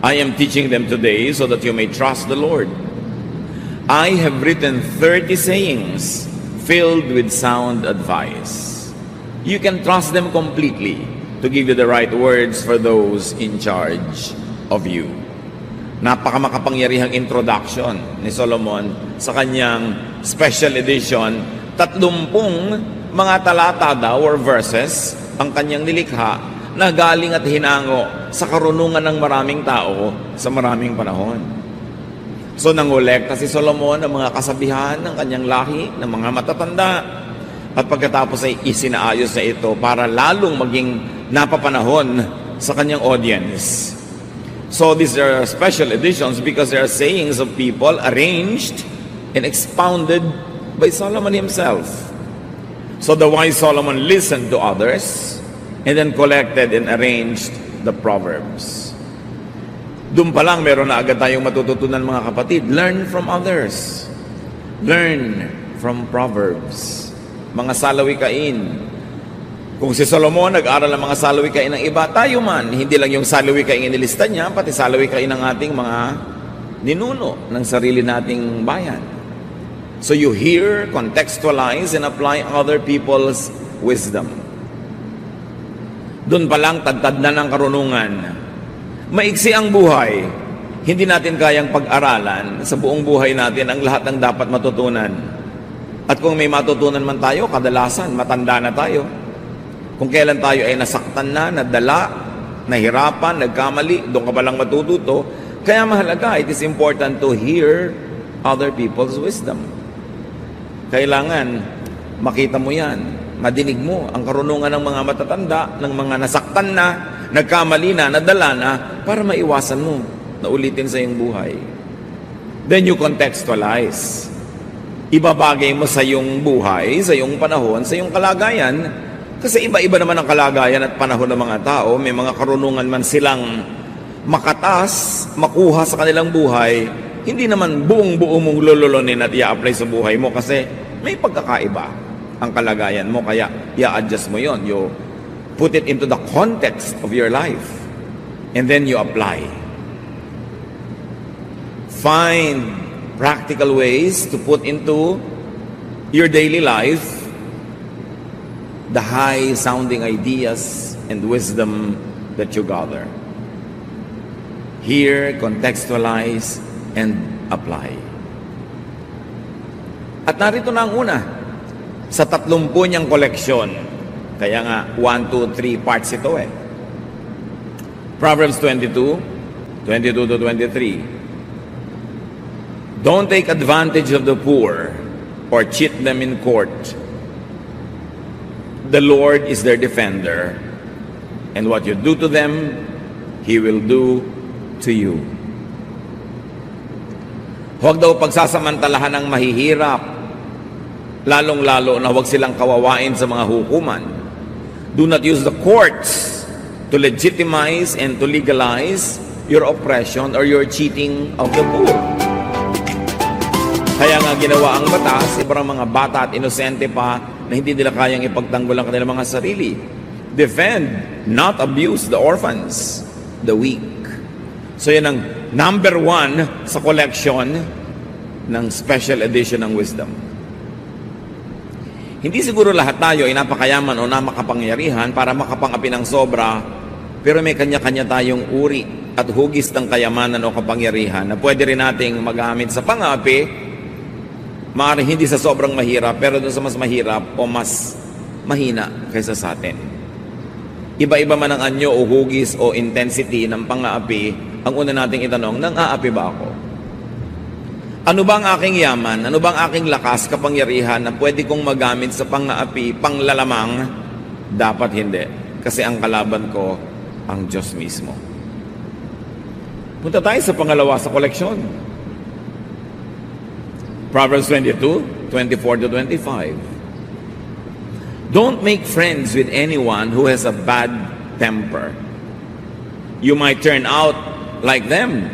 I am teaching them today so that you may trust the Lord. I have written 30 sayings filled with sound advice. You can trust them completely to give you the right words for those in charge of you. Napakamakapangyarihang introduction ni Solomon sa kanyang special edition. 30 mga talata daw or verses ang kanyang nilikha na galing at hinango sa karunungan ng maraming tao sa maraming panahon. So nangolekta si Solomon ng mga kasabihan ng kanyang lahi, ng mga matatanda, at pagkatapos ay isinaayos na ito para lalong maging napapanahon sa kanyang audience. So these are special editions because they are sayings of people arranged and expounded by Solomon himself. So the wise Solomon listened to others and then collected and arranged the Proverbs. Doon pa lang meron na agad tayong matututunan mga kapatid. Learn from others. Learn from Proverbs. Mga salawikain. Kung si Solomon nag-aral ng mga salawikain ng iba, tayo man, hindi lang yung salawikain inilista niya, pati salawikain ng ating mga ninuno ng sarili nating bayan. So you hear, contextualize, and apply other people's wisdom. Doon pa lang, tadtad na ng karunungan. Maiksi ang buhay. Hindi natin kayang pag-aralan sa buong buhay natin ang lahat ng dapat matutunan. At kung may matutunan man tayo, kadalasan, matanda na tayo. Kung kailan tayo ay nasaktan na, nadala, nahirapan, nagkamali, doon ka palang matututo. Kaya mahalaga, it is important to hear other people's wisdom. Kailangan makita mo yan, madinig mo ang karunungan ng mga matatanda, ng mga nasaktan na, nagkamali na, nadala na, para maiwasan mo na ulitin sa iyong buhay. Then you contextualize. Ibabagay mo sa iyong buhay, sa iyong panahon, sa iyong kalagayan. Kasi iba-iba naman ang kalagayan at panahon ng mga tao. May mga karunungan man silang makatas, makuha sa kanilang buhay, hindi naman buong-buo mong lululonin at i-apply sa buhay mo kasi may pagkakaiba ang kalagayan mo. Kaya i-adjust mo yon. You put it into the context of your life and then you apply. Find practical ways to put into your daily life the high-sounding ideas and wisdom that you gather. Hear, contextualize, and apply. At narito na ang una, sa 30 niyang koleksyon. Kaya nga, 1, 2, 3 parts ito eh. Proverbs 22, 22 to 23. Don't take advantage of the poor or cheat them in court. The Lord is their defender, and what you do to them, He will do to you. Huwag daw pagsasamantalahan ng mahihirap, lalong-lalo na huwag silang kawawain sa mga hukuman. Do not use the courts to legitimize and to legalize your oppression or your cheating of the poor. Kaya nga ginawa ang batas, ibarang mga bata at inosente pa na hindi nila kayang ipagtanggol ang kanilang mga sarili. Defend, not abuse the orphans, the weak. So yan ang number 1 sa collection ng special edition ng wisdom. Hindi siguro lahat tayo ay napakayaman o napakapangyarihan para makapangapi ng sobra, pero may kanya-kanya tayong uri at hugis ng kayamanan o kapangyarihan na pwede rin nating magamit sa pangapi. Maaaring hindi sa sobrang mahirap, pero doon sa mas mahirap o mas mahina kaysa sa atin. Iba-iba man ang anyo o hugis o intensity ng pang-aapi, ang una nating itanong, nang-aapi ba ako? Ano ba ang aking yaman? Ano ba ang aking lakas, kapangyarihan na pwede kong magamit sa pang-aapi, panglalamang? Dapat hindi. Kasi ang kalaban ko, ang Diyos mismo. Punta tayo sa pangalawa sa koleksyon. Proverbs 22, 24 to 25. Don't make friends with anyone who has a bad temper. You might turn out like them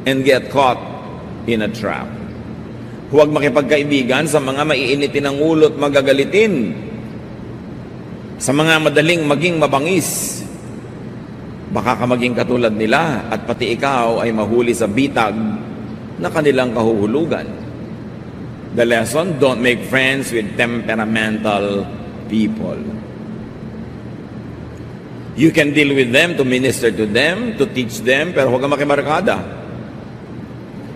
and get caught in a trap. Huwag makipagkaibigan sa mga maiinitin ng ulo at magagalitin, sa mga madaling maging mabangis. Baka ka maging katulad nila at pati ikaw ay mahuli sa bitag na kanilang kahuhulugan. The lesson, don't make friends with temperamental people. You can deal with them to minister to them, to teach them, pero huwag kang makibarkada.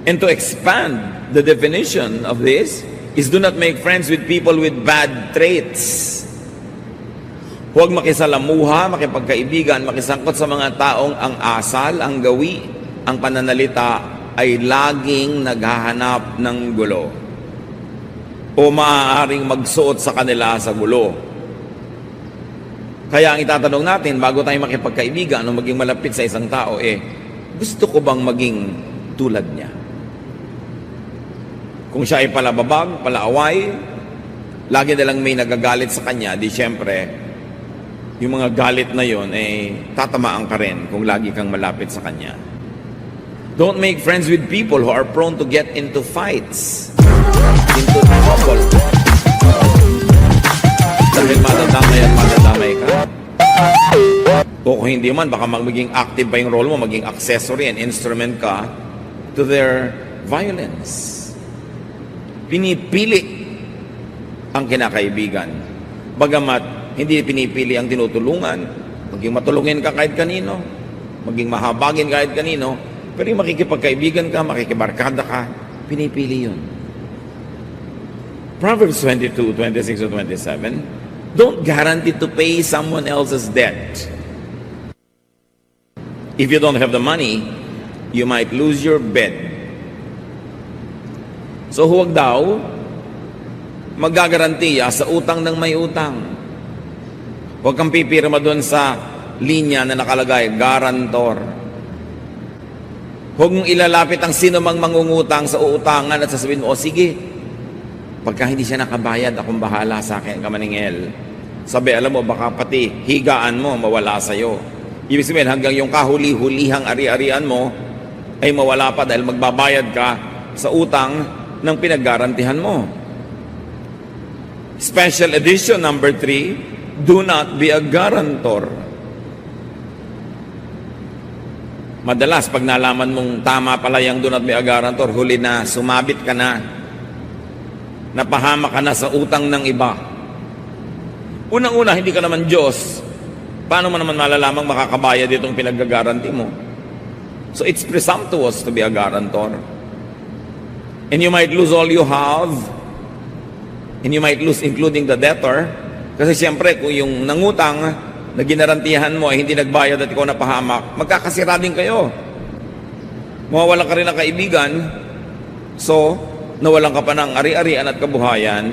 And to expand the definition of this is do not make friends with people with bad traits. Huwag makisalamuha, makipagkaibigan, makisangkot sa mga taong ang asal, ang gawi, ang pananalita ay laging naghahanap ng gulo o maaaring magsuot sa kanila sa gulo. Kaya ang itatanong natin bago tayo makipagkaibigan o maging malapit sa isang tao gusto ko bang maging tulad niya? Kung siya ay palababag, palaaway, lagi nilang may nagagalit sa kanya, di syempre, yung mga galit na yon tatamaan ka rin kung lagi kang malapit sa kanya. Don't make friends with people who are prone to get into fights, into trouble. Dahil madadamay at madadamay ka. O kung hindi man, baka maging active pa yung role mo, maging accessory and instrument ka to their violence. Pinipili ang kinakaibigan. Bagamat hindi pinipili ang tinutulungan, maging matulungin ka kahit kanino, maging mahabagin kahit kanino, pero yung makikipagkaibigan ka, makikibarkada ka, pinipili yun. Proverbs 22, 26 to 27, don't guarantee to pay someone else's debt. If you don't have the money, you might lose your bed. So huwag daw magagarantiya sa utang ng may utang. Huwag kang pipirma doon sa linya na nakalagay, garantor. Huwag mong ilalapit ang sino mang mangungutang sa uutangan at sasabihin mo, o sige, pagka hindi siya nakabayad, akong bahala sa akin, kamaningel. Sabi, alam mo, baka pati higaan mo mawala sa'yo. Ibig sabihin, hanggang yung kahuli-hulihang ari-arian mo ay mawala pa dahil magbabayad ka sa utang ng pinaggarantihan mo. Special edition number 3, do not be a guarantor. Madalas, pag nalaman mong tama pala yung do not be a guarantor, huli na, sumabit ka na, napahama ka na sa utang ng iba. Unang-una, hindi ka naman Diyos. Paano mo naman malalamang makakabayad itong pinag-garanti mo? So it's presumptuous to be a guarantor. And you might lose all you have, and you might lose including the debtor. Kasi siyempre, kung yung nangutang na ginarantihan mo ay hindi nagbayad at ikaw napahamak, magkakasira din kayo. Mawawala ka rin ng kaibigan, so nawalan ka pa ng ari-arian at kabuhayan,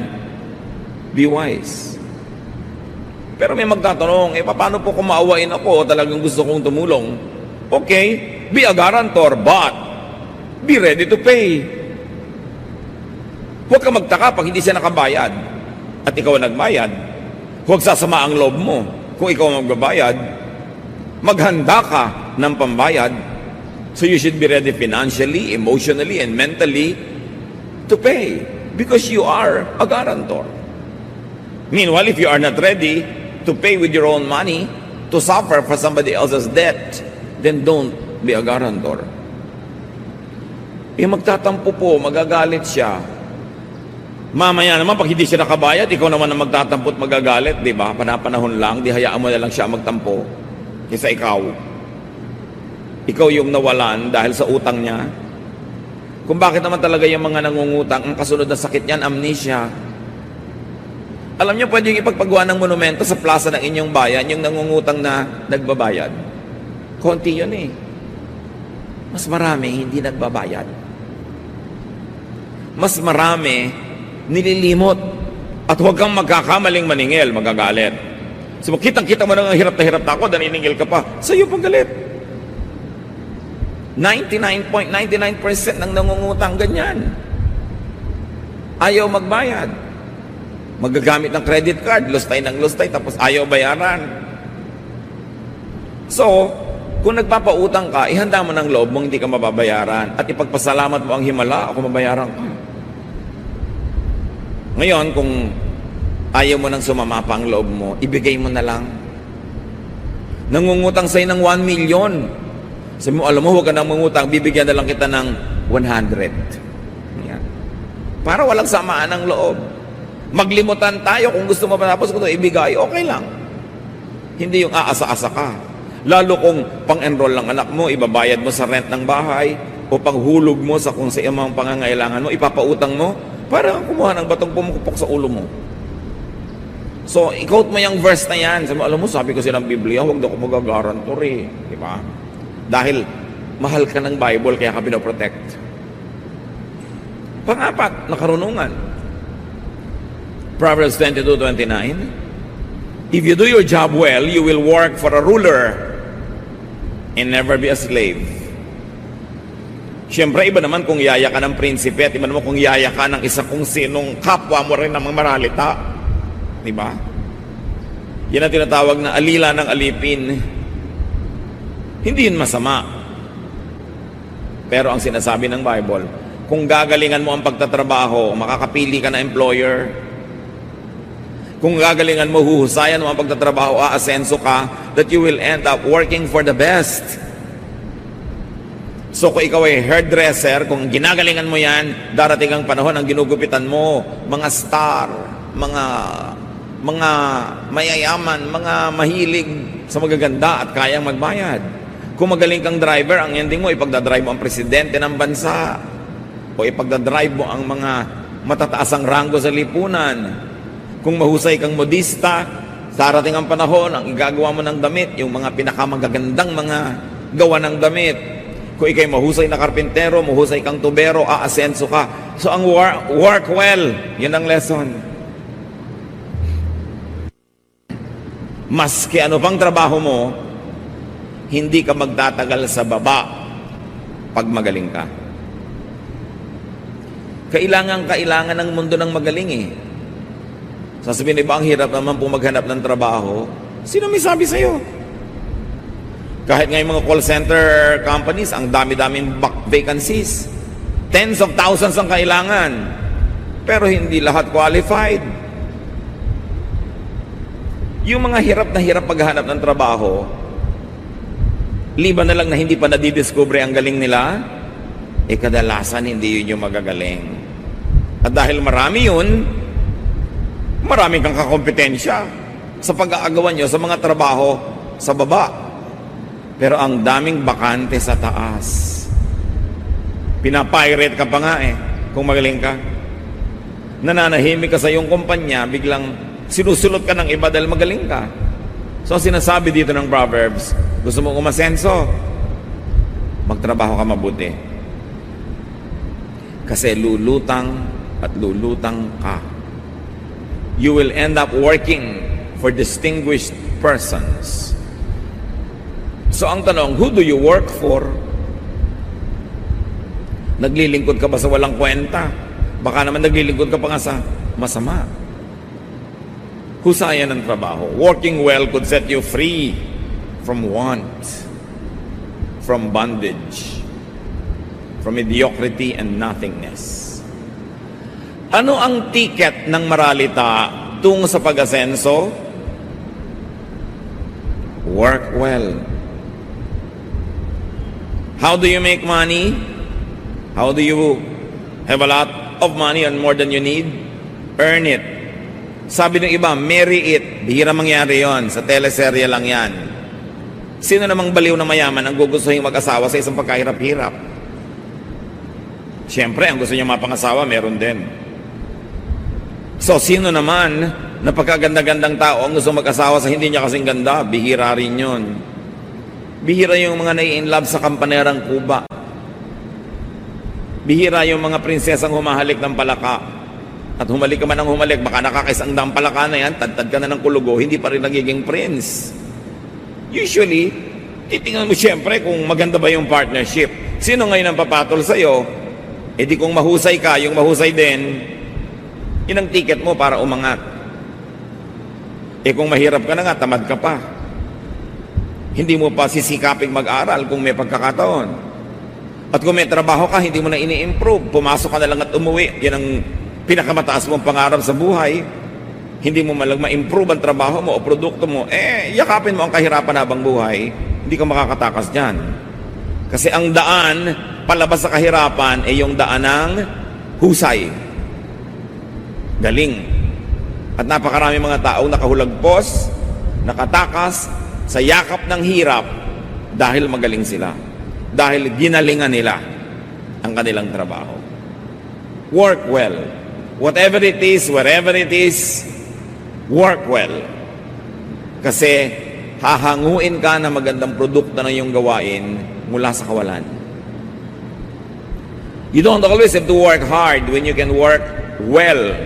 be wise. Pero may magtatanong, paano po kung maawain ako o talagang gusto kong tumulong? Okay, be a guarantor, but be ready to pay. Huwag ka magtaka pag hindi siya nakabayad at ikaw nagbayad. Huwag sasama ang loob mo. Kung ikaw magbabayad, maghanda ka ng pambayad. So you should be ready financially, emotionally, and mentally to pay because you are a guarantor. Meanwhile, if you are not ready to pay with your own money, to suffer for somebody else's debt, then don't be a guarantor. Magtatampo po, magagalit siya. Mamaya naman, pag hindi siya nakabayad, ikaw naman ang magtatampo at magagalit, di ba? Panapanahon lang, di hayaan mo na lang siya magtampo. Kaysa ikaw. Ikaw yung nawalan dahil sa utang niya. Kung bakit naman talaga yung mga nangungutang, ang kasunod na sakit niyan, amnesia. Alam niyo, pwede yung ipagpagawa ng monumento sa plaza ng inyong bayan, yung nangungutang na nagbabayad. Konti yun eh. Mas marami hindi nagbabayad. Mas marami nililimot. At huwag kang magkakamaling maningil, magagalit. So kitang-kita mo na hirap na hirap na ako, naniningil ka pa, sa'yo pang galit. 99.99% ng nangungutang ganyan. Ayaw magbayad. Magagamit ng credit card, lustay ng lustay, tapos ayaw bayaran. So, kung nagpapautang ka, ihanda mo ng loob mong hindi ka mababayaran at ipagpasalamat mo ang himala, ako mabayaran ka. Ngayon, kung ayaw mo nang sumama pa ang loob mo, ibigay mo na lang. Nangungutang sa'yo ng 1 million. Sabi mo, alam mo, huwag ka nang mangutang, bibigyan na lang kita ng 100. Yan. Para walang samaan ng loob. Maglimutan tayo, kung gusto mo matapos ko ito, ibigay, okay lang. Hindi yung aasa-asa ka. Lalo kung pang-enroll lang anak mo, ibabayad mo sa rent ng bahay, o panghulog mo sa kung sa iyong pangangailangan mo, ipapautang mo, para kumuha ng batong pumukupok sa ulo mo. So, i-quote mo yung verse na yan. Sabi mo, alam mo, sabi ko silang Biblia, huwag na ako magagarantor eh. Di ba? Dahil mahal ka ng Bible, kaya ka pinoprotect. Pang-apat, nakarunungan. Proverbs 22:29. If you do your job well, you will work for a ruler and never be a slave. Siyempre, iba naman kung yaya ka ng prinsipe at iba naman kung yaya ka ng isa kung sinong kapwa mo rin ng mga maralita. Diba? Yan ang tinatawag na alila ng alipin. Hindi yun masama. Pero ang sinasabi ng Bible, kung gagalingan mo ang pagtatrabaho, makakapili ka na employer. Kung gagalingan mo, huhusayan mo ang pagtatrabaho, aasenso ka, that you will end up working for the best. So kung ikaw ay hairdresser, kung ginagalingan mo yan, darating ang panahon ang ginugupitan mo, mga star, mga mayayaman, mga mahilig sa magaganda at kayang magbayad. Kung magaling kang driver, ang ending mo, ipagdadrive mo ang presidente ng bansa o ipagdadrive mo ang mga matataasang ranggo sa lipunan. Kung mahusay kang modista, darating ang panahon, ang igagawa mo ng damit, yung mga pinakamagagandang mga gawa ng damit. Kung ikay mahusay na karpintero, mahusay kang tubero, aasenso ka. So ang work well, yun ang lesson. Maski ano pang trabaho mo, hindi ka magtatagal sa baba pag magaling ka. Kailangan ng mundo ng magaling eh. Sasabihin, iba ang hirap naman po maghanap ng trabaho. Sino may sabi sa'yo? Kahit nga yung mga call center companies, ang dami-daming vacancies. Tens of thousands ang kailangan. Pero hindi lahat qualified. Yung mga hirap na hirap maghanap ng trabaho, liban na lang na hindi pa nadidiscover ang galing nila, kadalasan hindi yun yung magagaling. At dahil marami yun, marami kang kakompetensya sa pag-aagawan nyo sa mga trabaho sa baba. Pero ang daming bakante sa taas. Pinapirate ka pa nga kung magaling ka. Nananahimik ka sa iyong kumpanya, biglang sinusulot ka ng iba dahil magaling ka. So sinasabi dito ng Proverbs, gusto mo umasenso, magtrabaho ka mabuti. Kasi lulutang at lulutang ka. You will end up working for distinguished persons. So ang tanong, who do you work for? Naglilingkod ka ba sa walang kwenta? Baka naman naglilingkod ka pa nga sa masama. Husayan ng trabaho. Working well could set you free from want, from bondage, from mediocrity and nothingness. Ano ang ticket ng maralita tungo sa pag-asenso? Work well. How do you make money? How do you have a lot of money and more than you need? Earn it. Sabi ng iba, marry it. Bihira mangyari yon. Sa teleserye lang yan. Sino namang baliw na mayaman ang gugustuhin mag-asawa sa isang pagkahirap-hirap? Siyempre, ang gusto niya mapangasawa, meron din. So, sino naman na pagkaganda-gandang tao ang gusto mag-asawa sa hindi niya kasing ganda? Bihira rin yun. Bihira yung mga nai-inlove sa kampanerang Kuba. Bihira yung mga prinsesang humahalik ng palaka. At humalik ka man ng humalik, baka nakakisang dang palaka na yan, tad-tad ka na ng kulugo, hindi pa rin nagiging prince. Usually, titingnan mo siyempre kung maganda ba yung partnership. Sino ngayon ang papatol sa'yo? Di kung mahusay ka, yung mahusay din, yun ang ticket mo para umangat. Kung mahirap ka na nga, tamad ka pa. Hindi mo pa sisikaping mag-aral kung may pagkakataon. At kung may trabaho ka, hindi mo na ini-improve. Pumasok ka na lang at umuwi. Yan ang pinakamataas mong pangarap sa buhay. hindi mo malang ma-improve ang trabaho mo o produkto mo, yakapin mo ang kahirapan habang buhay, hindi ka makakatakas dyan. Kasi ang daan, palabas sa kahirapan, ay yung daan ng husay. Galing. At napakarami mga taong nakahulagpos, nakatakas, sa yakap ng hirap, dahil magaling sila. Dahil ginalingan nila ang kanilang trabaho. Work well. Whatever it is, wherever it is, work well. Kasi hahanguin ka na magandang produkto na iyong gawain mula sa kawalan. You don't always have to work hard when you can work well.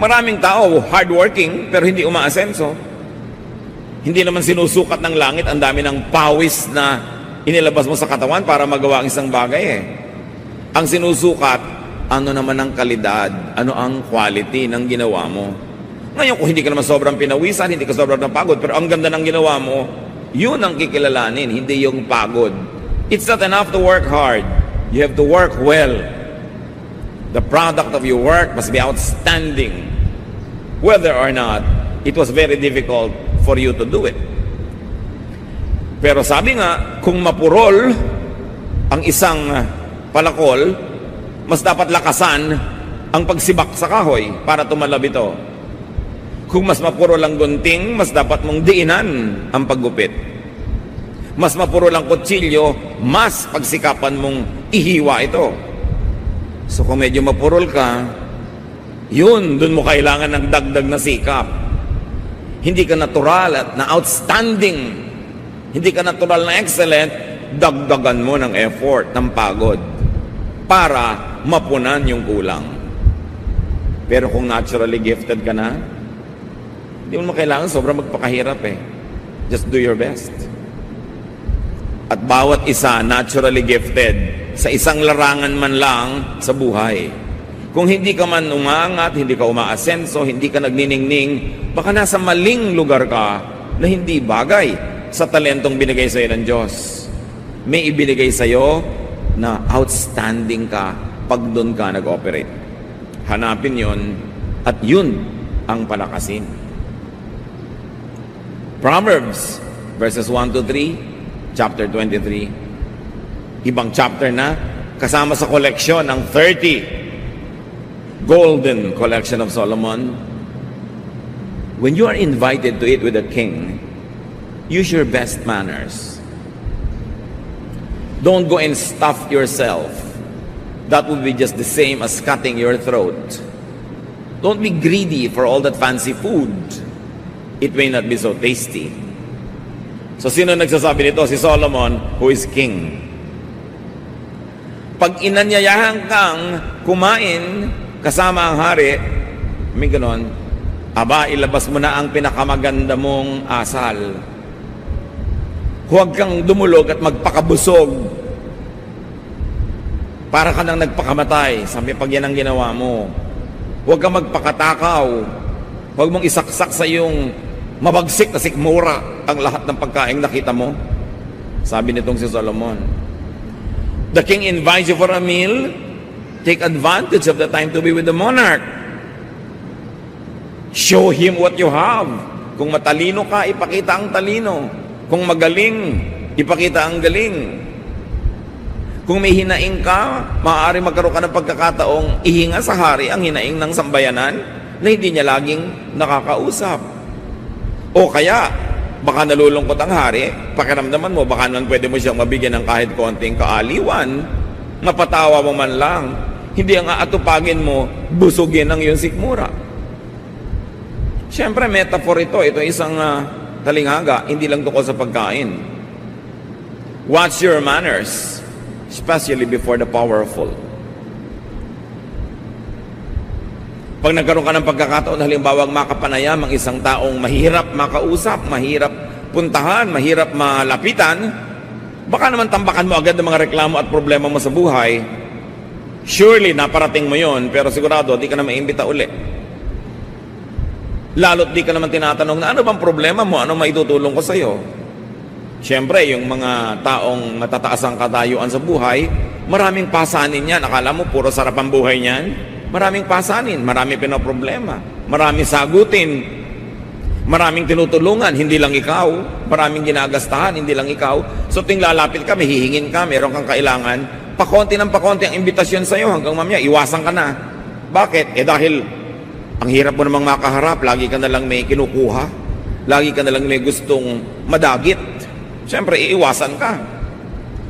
Maraming tao hardworking pero hindi umaasenso. Hindi naman sinusukat ng langit ang dami ng pawis na inilabas mo sa katawan para magawa ang isang bagay eh. Ang sinusukat, ano naman ang kalidad, ano ang quality ng ginawa mo. Ngayon, kung hindi ka naman sobrang pinawisan, hindi ka sobrang napagod, pero ang ganda ng ginawa mo, yun ang kikilalanin, hindi yung pagod. It's not enough to work hard. You have to work well. The product of your work must be outstanding. Whether or not it was very difficult for you to do it. Pero sabi nga, kung mapurol ang isang palakol, mas dapat lakasan ang pagsibak sa kahoy para tumalab ito. Kung mas mapurol ang gunting, mas dapat mong diinan ang paggupit. Mas mapurol ang kutsilyo, mas pagsikapan mong ihiwa ito. So kung medyo mapurol ka, yun, dun mo kailangan ng dagdag na sikap. Hindi ka natural at na outstanding. Hindi ka natural na excellent, dagdagan mo ng effort, ng pagod, para mapunan yung kulang. Pero kung naturally gifted ka na, hindi mo kailangan sobrang magpakahirap eh. Just do your best. At bawat isa naturally gifted sa isang larangan man lang sa buhay. Kung hindi ka man umangat, hindi ka umaasenso, hindi ka nagniningning, baka nasa maling lugar ka na hindi bagay sa talentong binigay sa iyo ng Diyos. May ibinigay sa iyo na outstanding ka pag doon ka nag-operate. Hanapin yon at yun ang palakasin. Proverbs verses 1 to 3, chapter 23. Ibang chapter na, kasama sa collection ng 30 golden collection of Solomon. When you are invited to eat with a king, use your best manners. Don't go and stuff yourself. That would be just the same as cutting your throat. Don't be greedy for all that fancy food. It may not be so tasty. So sino nagsasabi nito? Si Solomon, who is king. Pag inanyayahan kang kumain kasama ang hari, may ganon, aba, ilabas mo na ang pinakamaganda mong asal. Huwag kang dumulog at magpakabusog para ka nang nagpakamatay. Sabi, pag yan ang ginawa mo. Huwag kang magpakatakaw. Huwag mong isaksak sa iyong mabagsik na sikmura ang lahat ng pagkain nakita mo. Sabi nitong si Solomon. The king invites you for a meal. Take advantage of the time to be with the monarch. Show him what you have. Kung matalino ka, ipakita ang talino. Kung magaling, ipakita ang galing. Kung may hinaing ka, maaari magkaroon ka ng pagkakataong ihinga sa hari ang hinaing ng sambayanan na hindi niya laging nakakausap. O kaya, baka nalulungkot ang hari, pakiramdaman mo, baka naman pwede mo siyang mabigyan ng kahit konting kaaliwan, mapatawa mo man lang, hindi ang aatupagin mo, busugin ang iyong sikmura. Siyempre, metaphor ito isang talinghaga, hindi lang tungkol sa pagkain. Watch your manners, especially before the powerful. Pag nagkaroon ka ng pagkakataon, halimbawa makapanayam ang isang taong mahirap makausap, mahirap puntahan, mahirap malapitan, baka naman tambakan mo agad ang mga reklamo at problema mo sa buhay. Surely, naparating mo yon, pero sigurado, di ka na maimbita uli. Lalo't di ka naman tinatanong na ano bang problema mo, ano maitutulong ko sa iyo. Siyempre, yung mga taong matataas ang katayuan sa buhay, maraming pasanin yan. Akala mo, puro sarap ang buhay niyan. maraming pasanin, maraming pinoproblema, maraming sagutin, maraming tinutulungan, hindi lang ikaw, maraming ginagastahan, hindi lang ikaw. So ting lalapit ka, may hihingin ka, meron kang kailangan, pakonti ng pakonti ang imbitasyon sa'yo hanggang mamaya, iwasan ka na. Bakit? Dahil ang hirap mo namang makaharap, lagi ka na lang may kinukuha, lagi ka na lang may gustong madagit. Siyempre, iiwasan ka.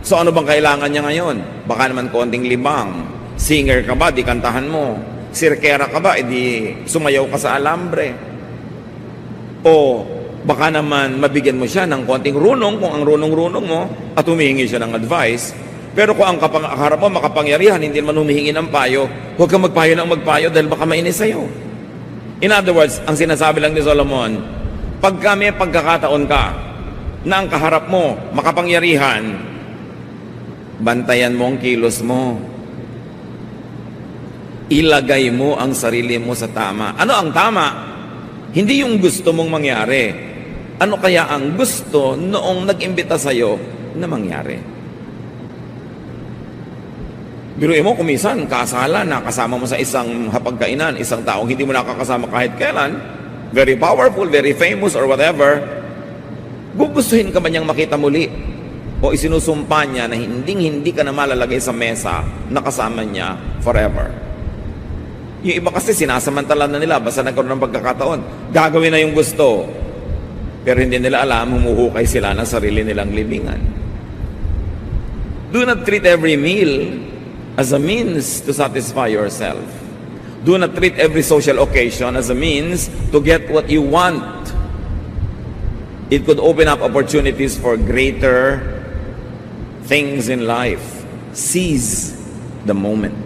So ano bang kailangan niya ngayon? Baka naman konting libang. Singer ka ba? Di kantahan mo. Sirkera ka ba? Di sumayaw ka sa alambre. O baka naman mabigyan mo siya ng konting runong kung ang runong-runong mo at humihingi siya ng advice. Pero kung ang kaharap mo makapangyarihan, hindi naman humihingi ng payo, huwag kang magpayo ng magpayo dahil baka mainis sa'yo. In other words, ang sinasabi lang ni Solomon, pag may pagkakataon ka na ang kaharap mo makapangyarihan, bantayan mo ang kilos mo. Ilagay mo ang sarili mo sa tama. Ano ang tama? Hindi yung gusto mong mangyari. Ano kaya ang gusto noong nag-imbita sa'yo na mangyari? Biruin mo, kumisan, kasala, nakasama mo sa isang hapagkainan, isang taong hindi mo nakakasama kahit kailan, very powerful, very famous, or whatever, gugustuhin ka ba niyang makita muli? O isinusumpa niya na hindi ka na malalagay sa mesa na kasama niya forever? Yung iba kasi sinasamantala na nila, basta nagkaroon ng pagkakataon, gagawin na yung gusto. Pero hindi nila alam, humuhukay sila ng sarili nilang libingan. Do not treat every meal as a means to satisfy yourself. Do not treat every social occasion as a means to get what you want. It could open up opportunities for greater things in life. Seize the moment.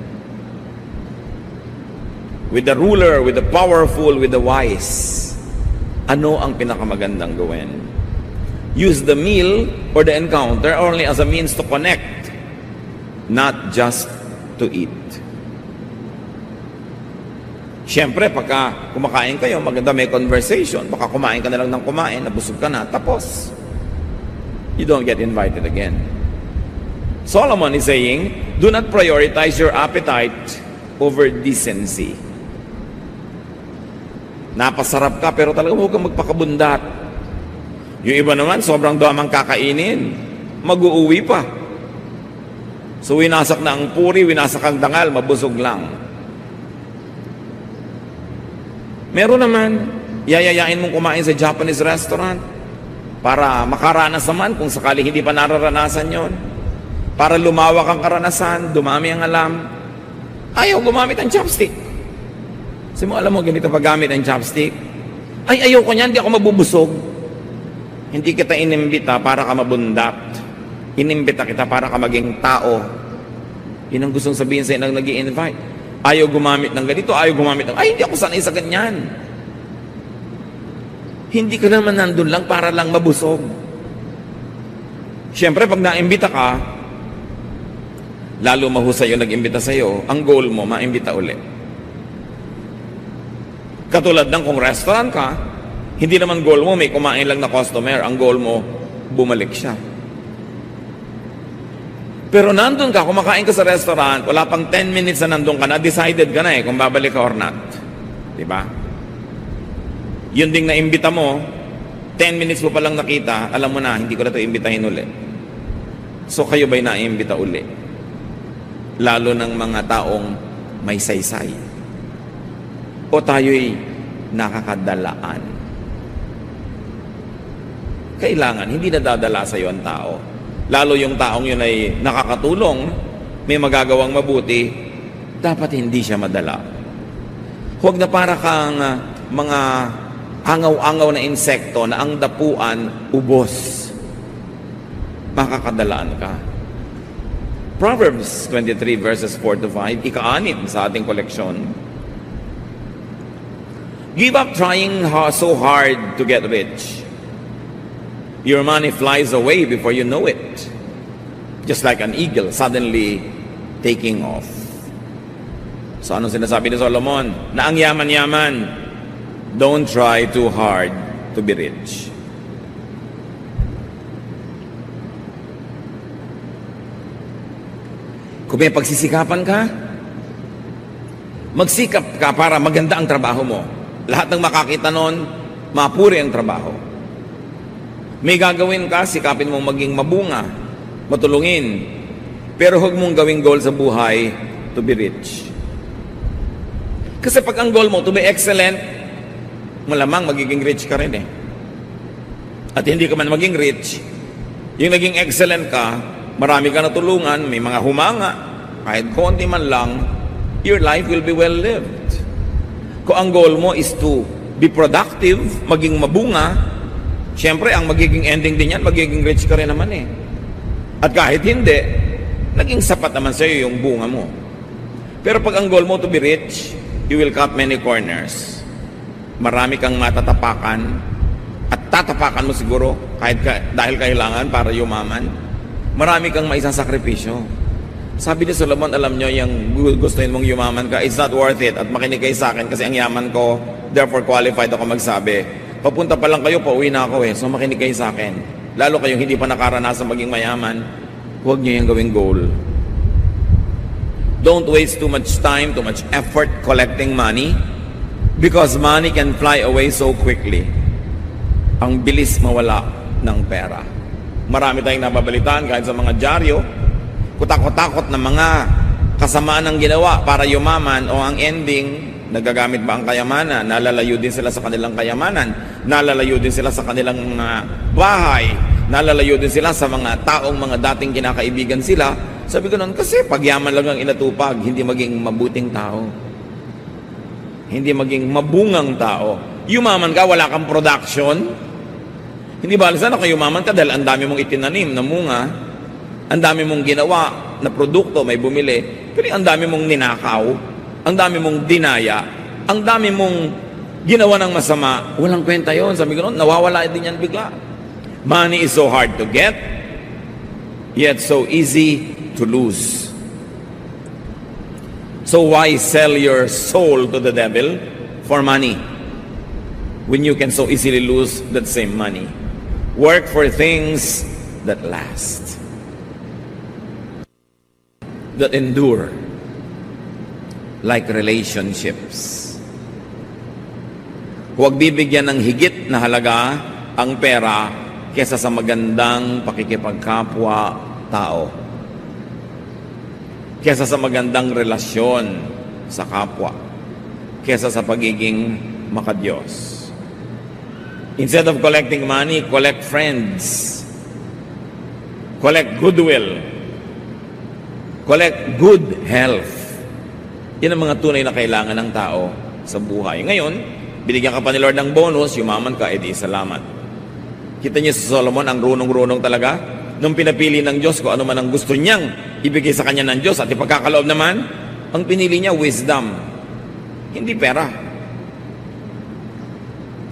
With the ruler, with the powerful, with the wise, ano ang pinakamagandang gawin? Use the meal or the encounter only as a means to connect, not just to eat. Siyempre, pagka kumakain kayo, maganda may conversation. Baka kumain ka na lang ng kumain, nabusog ka na, tapos. You don't get invited again. Solomon is saying, do not prioritize your appetite over decency. Napasarap ka, pero talaga huwag kang magpakabundat. Yung iba naman, sobrang damang kakainin. Mag-uuwi pa. So, winasak na ang puri, winasak ang dangal, mabusog lang. Meron naman, yayayain mong kumain sa Japanese restaurant para makaranas naman kung sakali hindi pa nararanasan yon. Para lumawak ang karanasan, dumami ang alam. Ayaw gumamit ng chopstick. Kasi mo, alam mo, ganito paggamit ng chopstick. Ay, ayaw ko niyan, hindi ako mabubusog. Hindi kita inimbita para ka mabundat. Inimbita kita para ka maging tao. Yun ang gustong sabihin sa'yo nang nag-i-invite. Ayaw gumamit ng ganito, ayaw gumamit ng, ay, hindi ako sanay sa ganyan. Hindi ka naman nandun lang para lang mabusog. Siyempre, pag naimbita ka, lalo mahusay yung nag-imbita sa'yo, ang goal mo, maimbita ulit. Katulad ng kung restaurant ka, hindi naman goal mo may kumain lang na customer, ang goal mo, bumalik siya. Pero nandun ka, kumakain ka sa restaurant, wala pang 10 minutes na nandun ka na, decided ka na kung babalik ka or not. Diba? Yun ding naimbita mo, 10 minutes mo palang nakita, alam mo na, hindi ko na ito imbitahin uli. So kayo ba'y naimbita uli? Lalo ng mga taong may saysay. O tayo'y nakakadalaan. Kailangan, hindi nadadala sa iyo ang tao. Lalo yung taong yun ay nakakatulong, may magagawang mabuti, dapat hindi siya madala. Huwag na para kang mga angaw-angaw na insekto na ang dapuan, ubos. Makakadalaan ka. Proverbs 23 verses 4 to 5, ika-6 sa ating koleksyon. Give up trying so hard to get rich. Your money flies away before you know it. Just like an eagle suddenly taking off. So anong sinasabi ni Solomon? Na ang yaman-yaman, don't try too hard to be rich. Kung may pagsisikapan ka, Magsikap ka para maganda ang trabaho mo. Lahat ng makakita nun, mapuri ang trabaho. May gagawin ka, sikapin mong maging mabunga, matulungin. Pero huwag mong gawing goal sa buhay to be rich. Kasi pag ang goal mo to be excellent, malamang magiging rich ka rin eh. At hindi ka man maging rich, yung naging excellent ka, marami ka natulungan, may mga humanga, kahit konti man lang, your life will be well lived. Kung ang goal mo is to be productive, maging mabunga, syempre ang magiging ending din yan, magiging rich ka rin naman eh. At kahit hindi, naging sapat naman sa'yo yung bunga mo. Pero pag ang goal mo to be rich, you will cut many corners. Marami kang matatapakan, at tatapakan mo siguro dahil kailangan para yumaman. Marami kang maisasakripisyo. Sabi ni Solomon, alam nyo, yung gustuin mong yumaman ka, it's not worth it. At makinig kayo sa akin kasi ang yaman ko, therefore qualified ako magsabi. Papunta pa lang kayo, pauwi na ako eh. So makinig kayo sa akin. Lalo kayong hindi pa nakaranasan maging mayaman, huwag nyo yung gawing goal. Don't waste too much time, too much effort collecting money because money can fly away so quickly. Ang bilis mawala ng pera. Marami tayong nababalitaan kahit sa mga dyaryo, kutakot-takot na mga kasamaan ng ginawa para yumaman o ang ending, nagagamit ba ang kayamanan? Nalalayo din sila sa kanilang kayamanan. Nalalayo din sila sa kanilang bahay. Nalalayo din sila sa mga taong mga dating kinakaibigan sila. Sabi ko noon, kasi pagyaman lang ang inatupag, hindi maging mabuting tao. Hindi maging mabungang tao. Yumaman ka, wala kang production. Hindi ba sana kung yumaman ka dahil ang dami mong itinanim na munga, ang dami mong ginawa na produkto, may bumili, pero ang dami mong ninakaw, ang dami mong dinaya, ang dami mong ginawa ng masama, walang kwenta yon. Sabi ko noon, nawawala din yan bigla. Money is so hard to get, yet so easy to lose. So why sell your soul to the devil for money when you can so easily lose that same money? Work for things that last, that endure, like relationships. Huwag bibigyan ng higit na halaga ang pera kesa sa magandang pakikipagkapwa tao, kesa sa magandang relasyon sa kapwa, kesa sa pagiging makadiyos. Instead of collecting money, collect friends, collect goodwill, collect good health. Yan ang mga tunay na kailangan ng tao sa buhay. Ngayon, binigyan ka pa ni Lord ng bonus, yumaman ka, edi salamat. Kita niyo si Solomon, ang runong-runong talaga. Nung pinapili ng Diyos kung ano man ang gusto niyang ibigay sa kanya ng Diyos at ipagkakaloob naman, ang pinili niya, wisdom. Hindi pera.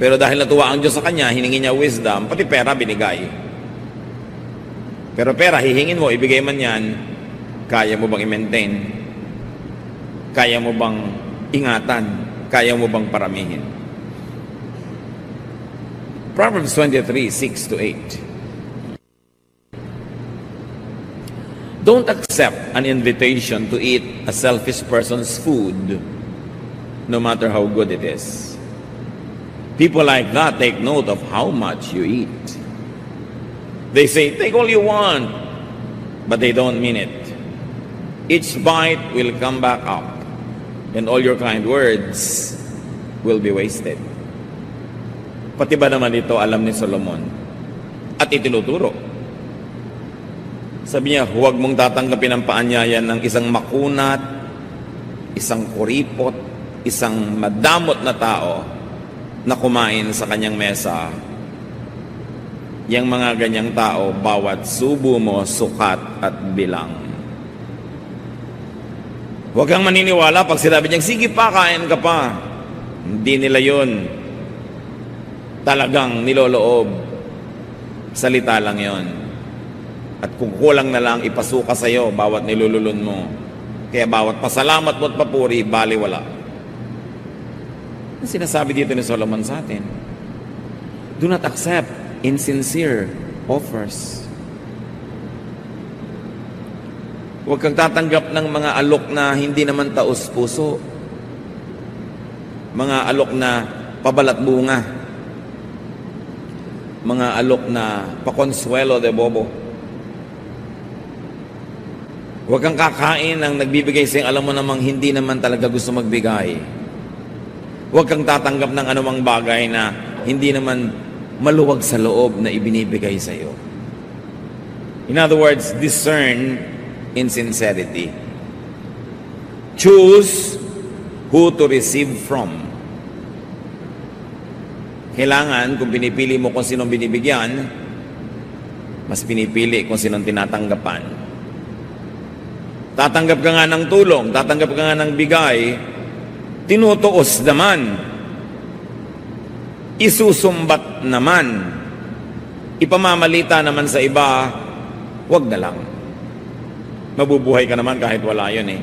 Pero dahil natuwa ang Diyos sa kanya, hiningi niya wisdom, pati pera binigay. Pero pera, hihingin mo, ibigay man yan, kaya mo bang i-maintain? Kaya mo bang ingatan? Kaya mo bang paramihin? Proverbs 23, 6-8. Don't accept an invitation to eat a selfish person's food, no matter how good it is. People like that take note of how much you eat. They say, take all you want, but they don't mean it. Each bite will come back up, and all your kind words will be wasted. Pati ba naman ito alam ni Solomon? At itinuturo. Sabi niya, huwag mong tatanggapin ang paanyayan ng isang makunat, isang kuripot, isang madamot na tao na kumain sa kanyang mesa. Yang mga ganyang tao, bawat subo mo, sukat at bilang. Huwag kang maniniwala pag sinabi niyang, sige pa, kain ka pa. Hindi nila yun. Talagang niloloob. Salita lang yon. At kung kulang na lang, ipasuka sa'yo bawat nilululun mo. Kaya bawat pasalamat mo at papuri, baliwala. Ang sinasabi dito ni Solomon sa atin, do not accept insincere offers. Huwag kang tatanggap ng mga alok na hindi naman taos puso. mga alok na pabalat bunga, mga alok na pakonsuelo de bobo. Huwag kang kakain ng nagbibigay sa'yo, alam mo namang hindi naman talaga gusto magbigay. Huwag kang tatanggap ng anumang bagay na hindi naman maluwag sa loob na ibinibigay sa'yo. In other words, discern insincerity. Choose who to receive from. Kailangan, kung pinipili mo kung sinong binibigyan, mas pinipili kung sinong tinatanggapan. Tatanggap ka nga ng tulong, tatanggap ka nga ng bigay, tinutuos naman, isusumbat naman, ipamamalita naman sa iba, wag na lang. Mabubuhay ka naman kahit wala yun eh.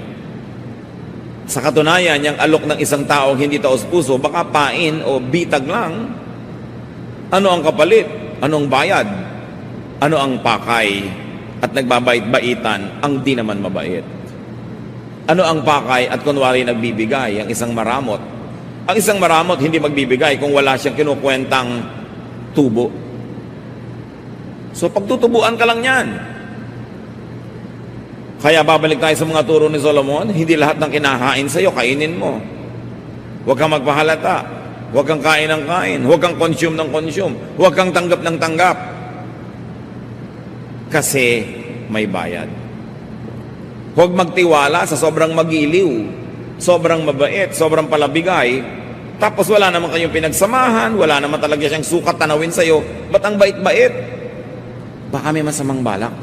Sa katunayan, yung alok ng isang taong hindi taos puso, baka pain o bitag lang. Ano ang kapalit? Anong bayad? Ano ang pakay? At nagbabait-baitan ang di naman mabait. Ano ang pakay at kunwari nagbibigay? Ang isang maramot. Ang isang maramot hindi magbibigay kung wala siyang kinukwentang tubo. So pagtutubuan ka lang yan. Kaya babalik tayo sa mga turo ni Solomon, hindi lahat ng kinakain sa iyo, kainin mo. Huwag kang magpahalata. Huwag kang kain ng kain. Huwag kang consume ng consume. Huwag kang tanggap ng tanggap. Kasi may bayad. Huwag magtiwala sa sobrang magiliw, sobrang mabait, sobrang palabigay, tapos wala naman kayong pinagsamahan, wala naman talaga siyang sukat tanawin sa'yo, ba't ang bait-bait? Baka may masamang balak.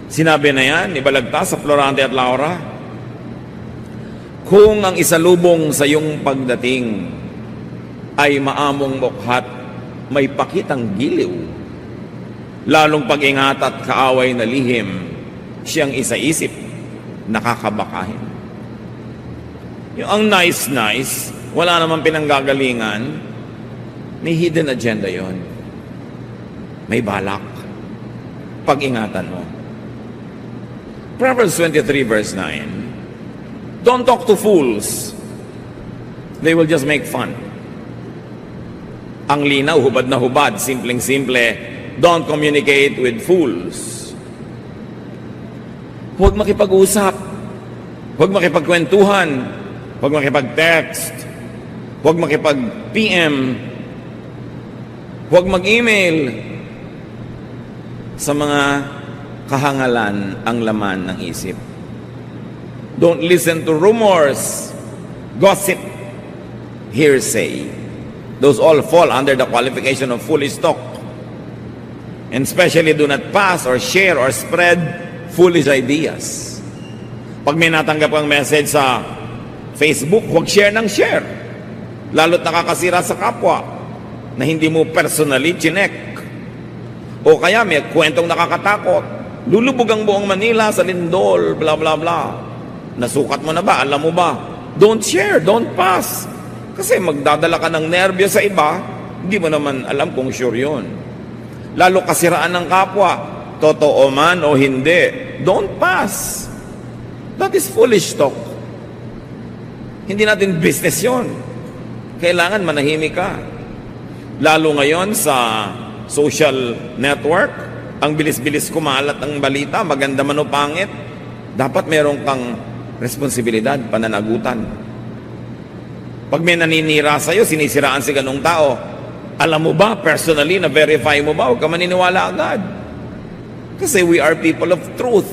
Sinabi na yan, ni Balagtas sa Florante at Laura, kung ang isalubong sa iyong pagdating ay maamong mukhat, may pakitang giliw, lalong pag-ingat at kaaway na lihim, siyang isaisip, nakakabakahin. Yung ang nice, wala namang pinanggagalingan, may hidden agenda yon. May balak. Pag-ingatan mo. Proverbs 23 verse 9, don't talk to fools. They will just make fun. Ang linaw, hubad na hubad, simpleng-simple, don't communicate with fools. Huwag makipag-usap. Huwag makipagkwentuhan. Huwag makipag-text. Huwag makipag-PM. Huwag mag-email. Sa mga kahangalan ang laman ng isip. Don't listen to rumors, gossip, hearsay. Those all fall under the qualification of foolish talk. And especially do not pass or share or spread foolish ideas. Pag may natanggap kang message sa Facebook, huwag share ng share. Lalo't nakakasira sa kapwa na hindi mo personally chinek. O kaya may kwentong nakakatakot. Lulubog ang buong Manila sa lindol, bla bla bla. Nasukat mo na ba? Alam mo ba? Don't share, don't pass. Kasi magdadala ka ng nervyo sa iba, hindi mo naman alam kung sure yun. Lalo kasiraan ng kapwa, totoo man o hindi, don't pass. That is foolish talk. Hindi natin business yun. Kailangan manahimik ka. Lalo ngayon sa social network, ang bilis-bilis kumalat ng balita, maganda man o pangit, dapat meron kang responsibilidad, pananagutan. Pag may naninira sa'yo, sinisiraan si ganung tao, alam mo ba, personally, na-verify mo ba? Huwag ka maniniwala agad. Kasi we are people of truth.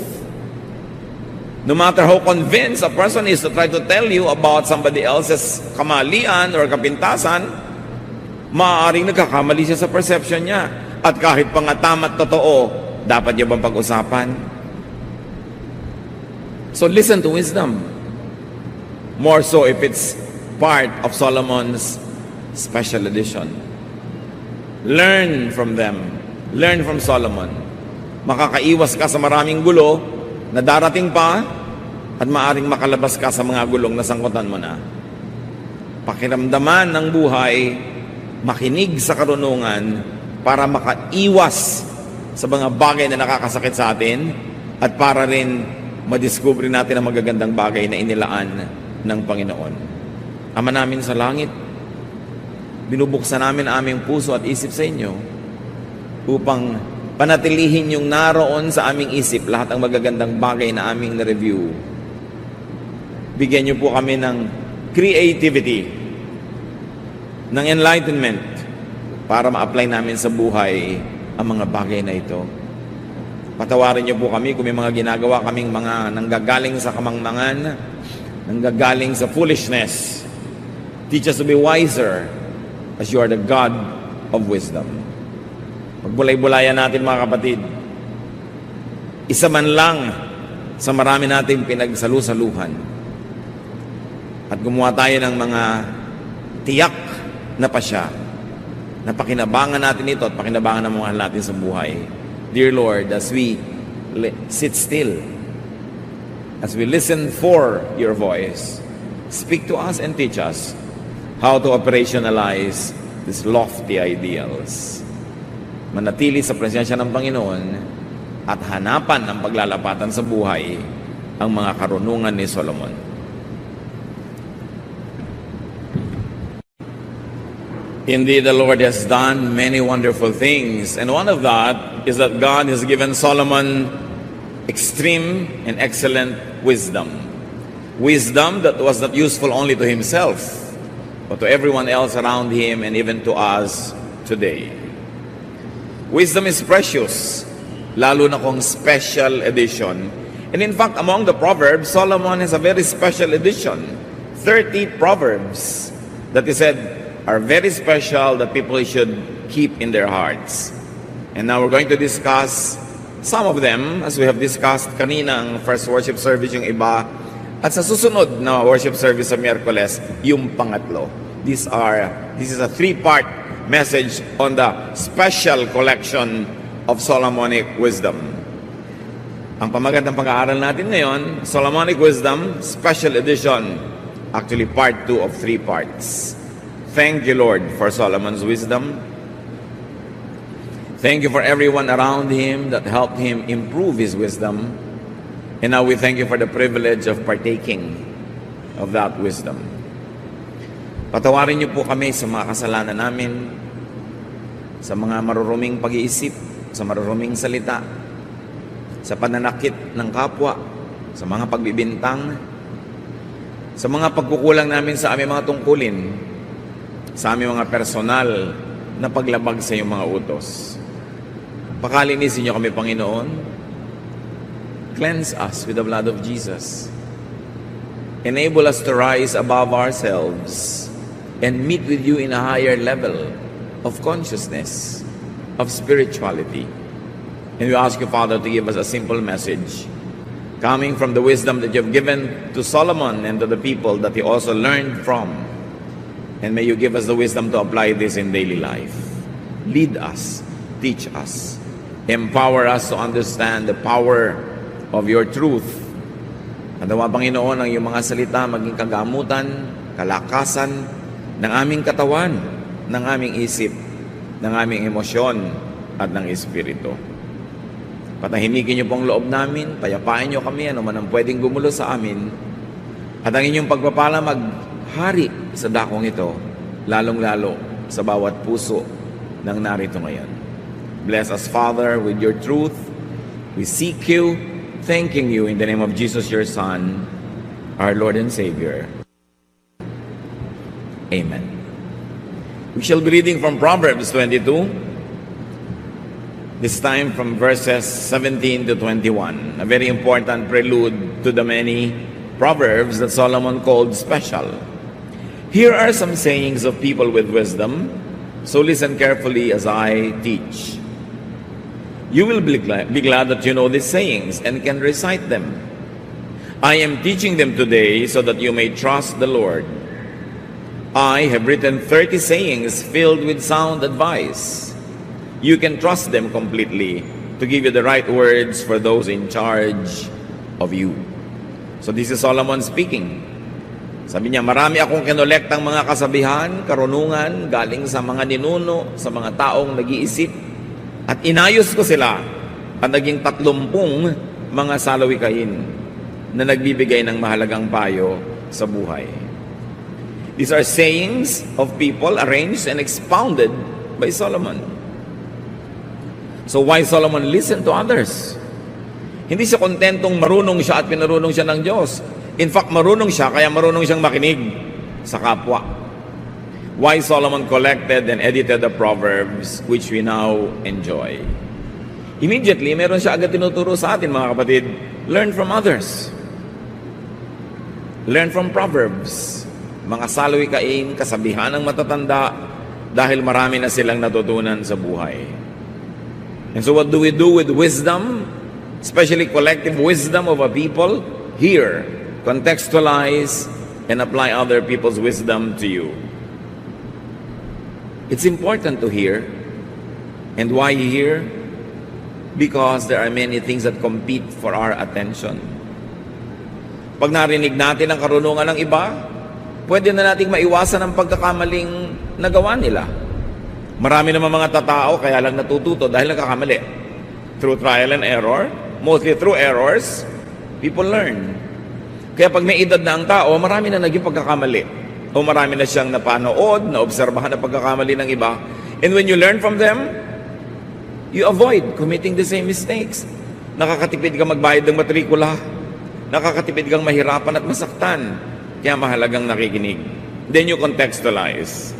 No matter how convinced a person is to try to tell you about somebody else's kamalian or kapintasan, maaaring nagkakamali siya sa perception niya. At kahit pa nga tama't totoo, dapat niya bang pag-usapan? So listen to wisdom. More so if it's part of Solomon's special edition. Learn from them. Learn from Solomon. Makakaiwas ka sa maraming gulo na darating pa at maaring makalabas ka sa mga gulong na sangkutan mo na. Pakiramdaman ng buhay, makinig sa karunungan para makaiwas sa mga bagay na nakakasakit sa atin at para rin madiskubre natin ang magagandang bagay na inilaan ng Panginoon. Ama namin sa langit, binubuksan namin ang aming puso at isip sa inyo upang panatilihin yung naroon sa aming isip lahat ng magagandang bagay na aming na-review. Bigyan niyo po kami ng creativity, ng enlightenment para ma-apply namin sa buhay ang mga bagay na ito. Patawarin niyo po kami kung may mga ginagawa kaming mga nanggagaling sa kamangmangan, nanggagaling sa foolishness. Teach us to be wiser as you are the God of wisdom. Magbulay-bulayan natin mga kapatid. Isa man lang sa marami nating pinagsalu-saluhan. At gumawa tayo ng mga tiyak na pasya. Napakinabangan natin ito at pakinabangan ng mga natin sa buhay. Dear Lord, as we sit still, as we listen for your voice, speak to us and teach us how to operationalize these lofty ideals. Manatili sa presensya ng Panginoon at hanapan ng paglalapatan sa buhay ang mga karunungan ni Solomon. Indeed, the Lord has done many wonderful things, and one of that is that God has given Solomon extreme and excellent wisdom. Wisdom that was not useful only to himself, but to everyone else around him and even to us today. Wisdom is precious, lalo na kung special edition. And in fact, among the Proverbs, Solomon has a very special edition. 30 Proverbs that he said are very special that people should keep in their hearts. And now we're going to discuss some of them as we have discussed kanina ang first worship service yung iba. At sa susunod na worship service sa Miyerkules, yung pangatlo. This is a 3-part message on the special collection of Solomonic wisdom. Ang pamagat ng pag-aaral natin ngayon, Solomonic Wisdom, Special Edition, actually part 2 of 3 parts. Thank you, Lord, for Solomon's wisdom. Thank you for everyone around him that helped him improve his wisdom. And now we thank you for the privilege of partaking of that wisdom. Patawarin niyo po kami sa mga kasalanan namin, sa mga maruruming pag-iisip, sa maruruming salita, sa pananakit ng kapwa, sa mga pagbibintang, sa mga pagkukulang namin sa aming mga tungkulin, sa aming mga personal na paglabag sa iyong mga utos. Pakalinisin niyo kami, Panginoon. Cleanse us with the blood of Jesus. Enable us to rise above ourselves and meet with you in a higher level of consciousness, of spirituality. And we ask you, Father, to give us a simple message coming from the wisdom that you have given to Solomon and to the people that he also learned from. And may you give us the wisdom to apply this in daily life. Lead us, teach us, empower us to understand the power of your truth. At nawa, Panginoon, ang iyong mga salita maging kagamutan, kalakasan ng aming katawan, ng aming isip, ng aming emosyon, at ng espiritu. Patahimikin niyo pong loob namin, payapain niyo kami, ano man ang pwedeng gumulo sa amin, at ang inyong pagpapala maghari sa dakong ito, lalong-lalo sa bawat puso ng narito ngayon. Bless us, Father, with your truth. We seek you, thanking you in the name of Jesus, your Son, our Lord and Savior. Amen. We shall be reading from Proverbs 22, this time from verses 17 to 21, a very important prelude to the many Proverbs that Solomon called special. Here are some sayings of people with wisdom, so listen carefully as I teach. You will be glad that you know these sayings and can recite them. I am teaching them today so that you may trust the Lord. I have written 30 sayings filled with sound advice. You can trust them completely to give you the right words for those in charge of you. So this is Solomon speaking. Sabi niya, marami akong kinolektang mga kasabihan, karunungan, galing sa mga ninuno, sa mga taong nag-iisip, at inayos ko sila at naging 30 mga salawikain na nagbibigay ng mahalagang payo sa buhay. These are sayings of people arranged and expounded by Solomon. So why Solomon listened to others? Hindi siya kontentong marunong siya at pinarunong siya ng Diyos. In fact, marunong siya, kaya marunong siyang makinig sa kapwa. Why Solomon collected and edited the Proverbs, which we now enjoy. Immediately, meron siya agad tinuturo sa atin, mga kapatid. Learn from others. Learn from Proverbs. Mga salawikain, kasabihan ng matatanda, dahil marami na silang natutunan sa buhay. And so what do we do with wisdom? Especially collective wisdom of a people? Hear, contextualize, and apply other people's wisdom to you. It's important to hear. And why hear? Because there are many things that compete for our attention. Pag narinig natin ang karunungan ng iba, pwede na nating maiwasan ang pagkakamaling nagawa nila. Marami naman mga tatao kaya lang natututo dahil nagkakamali. Through trial and error, mostly through errors, people learn. Kaya pag may edad na ang tao, marami na naging pagkakamali. O marami na siyang napanood, naobserbahan na pagkakamali ng iba. And when you learn from them, you avoid committing the same mistakes. Nakakatipid kang magbayad ng matrikula. Nakakatipid kang mahirapan at masaktan. Kaya mahalagang nakikinig. Then you contextualize.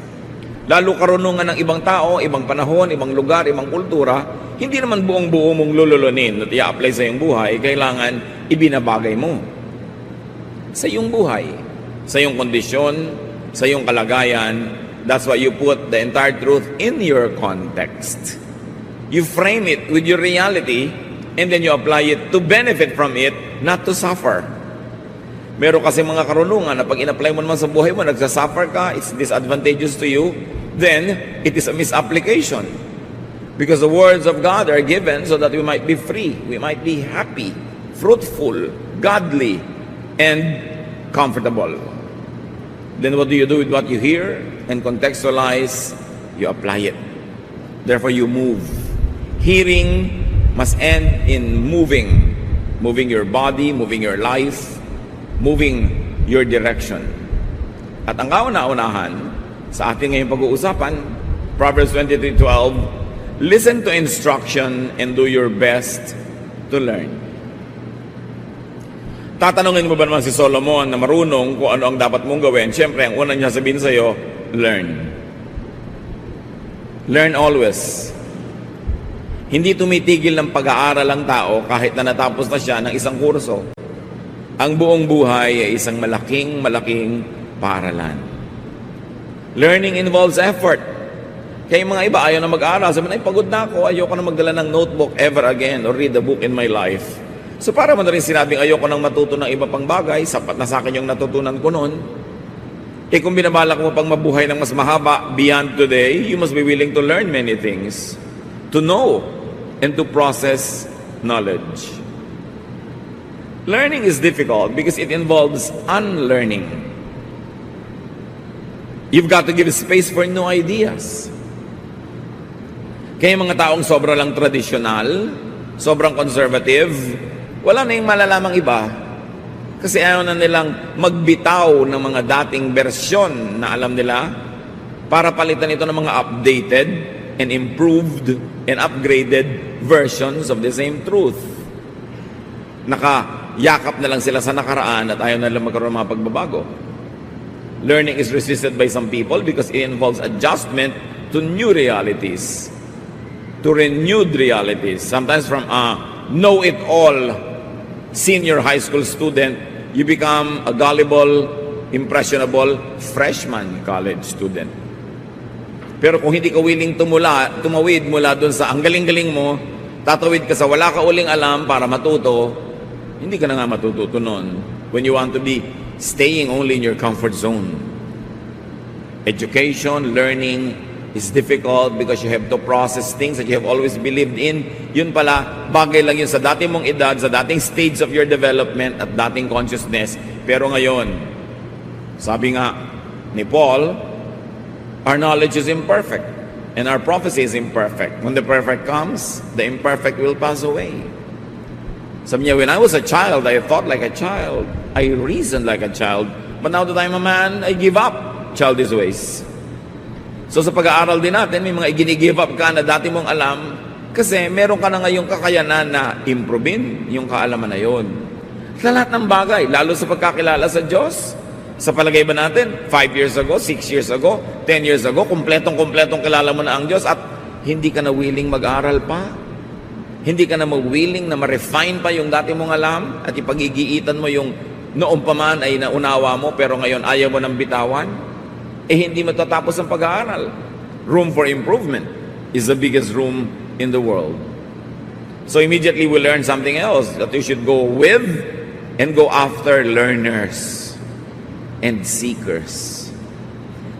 Lalo karunungan ng ibang tao, ibang panahon, ibang lugar, ibang kultura, hindi naman buong-buo mong lululunin at i-apply sa iyong buhay, kailangan ibinabagay mo sa iyong buhay, sa iyong kondisyon, sa iyong kalagayan. That's why you put the entire truth in your context. You frame it with your reality, and then you apply it to benefit from it, not to suffer. Meron kasi mga karunungan na pag in-apply mo naman sa buhay mo, nagsasuffer ka, it's disadvantageous to you, then it is a misapplication. Because the words of God are given so that we might be free, we might be happy, fruitful, godly, and comfortable. Then what do you do with what you hear? And contextualize, you apply it. Therefore you move. Hearing must end in moving. Moving your body, moving your life, moving your direction. At ang kauna-unahan sa ating ngayong pag-uusapan, Proverbs 23:12, listen to instruction and do your best to learn. Tatanungin mo ba naman si Solomon na marunong kung ano ang dapat mong gawin? Siyempre, ang unang niya sabihin sa iyo, learn. Learn always. Hindi tumitigil ng pag-aaral ang tao kahit na natapos na siya ng isang kurso. Ang buong buhay ay isang malaking paaralan. Learning involves effort. Kaya yung mga iba ayaw na mag-aaral. Sabi na, pagod na ako, ayoko na magdala ng notebook ever again or read a book in my life. So para mo na rin sinabing ayoko nang matuto ng iba pang bagay, sapat na sa akin yung natutunan ko noon. Eh kung binabalak mo pang mabuhay ng mas mahaba beyond today, you must be willing to learn many things. To know and to process knowledge. Learning is difficult because it involves unlearning. You've got to give space for new ideas. Kaya mga taong sobra lang tradisyonal, sobrang conservative, wala na yung malalamang iba. Kasi ayaw na nilang magbitaw ng mga dating bersyon na alam nila para palitan ito ng mga updated and improved and upgraded versions of the same truth. Yakap na lang sila sa nakaraan at ayaw na lang magkaroon ng mga pagbabago. Learning is resisted by some people because it involves adjustment to new realities, to renewed realities. Sometimes from a know-it-all senior high school student, you become a gullible, impressionable freshman college student. Pero kung hindi ka willing tumawid mula dun sa ang galing-galing mo, tatawid ka sa wala ka uling alam para matuto, hindi ka na nga matututo nun when you want to be staying only in your comfort zone. Education, learning is difficult because you have to process things that you have always believed in. Yun pala, bagay lang yun sa dating mong edad, sa dating stage of your development at dating consciousness. Pero ngayon, sabi nga ni Paul, our knowledge is imperfect and our prophecy is imperfect. When the perfect comes, the imperfect will pass away. Sabi niya, when I was a child, I thought like a child. I reasoned like a child. But now that I'm a man, I give up childish ways. So sa pag-aaral din natin, may mga igini-give up ka na dati mong alam kasi meron ka na ngayong kakayanan na improvein yung kaalaman na yon. Sa lahat ng bagay, lalo sa pagkakilala sa Diyos. Sa palagay ba natin, 5 years ago, 6 years ago, 10 years ago, kumpletong kilala mo na ang Diyos at hindi ka na willing mag-aral pa? Hindi ka na willing na ma-refine pa yung dati mong alam at ipag-igiitan mo yung noong pa man ay naunawa mo pero ngayon ayaw mo nang bitawan? Hindi matatapos ang pag-aaral. Room for improvement is the biggest room in the world. So immediately we learn something else, that you should go with and go after learners and seekers.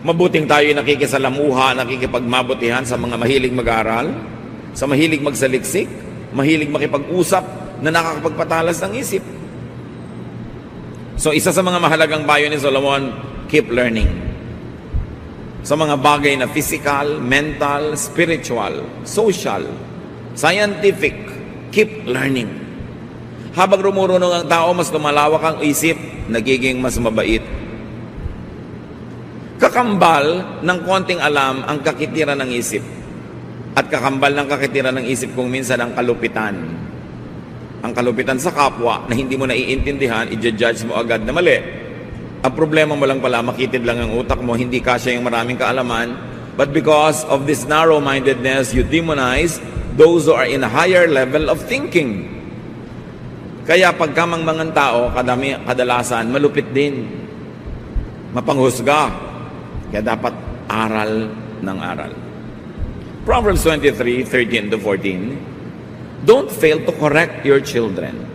Mabuting tayo nakikisalamuha, nakikipagmabutihan sa mga mahilig mag-aral, sa mahilig magsaliksik, mahilig makipag-usap na nakakapagpatalas ng isip. So isa sa mga mahalagang payo ni Solomon, keep learning. Sa mga bagay na physical, mental, spiritual, social, scientific, keep learning. Habang rumurunong ang tao, mas lumalawak ang isip, nagiging mas mabait. Kakambal ng konting alam ang kakitira ng isip. At kakambal ng kakitira ng isip kung minsan ang kalupitan. Ang kalupitan sa kapwa na hindi mo naiintindihan, i-judge mo agad na mali. Ang problema mo lang pala, makitid lang ang utak mo, hindi kasya yung maraming kaalaman. But because of this narrow-mindedness, you demonize those who are in a higher level of thinking. Kaya pagkamangmangan tao, kadalasan, malupit din. Mapanghusga. Kaya dapat aral ng aral. Proverbs 23:13-14. Don't fail to correct your children.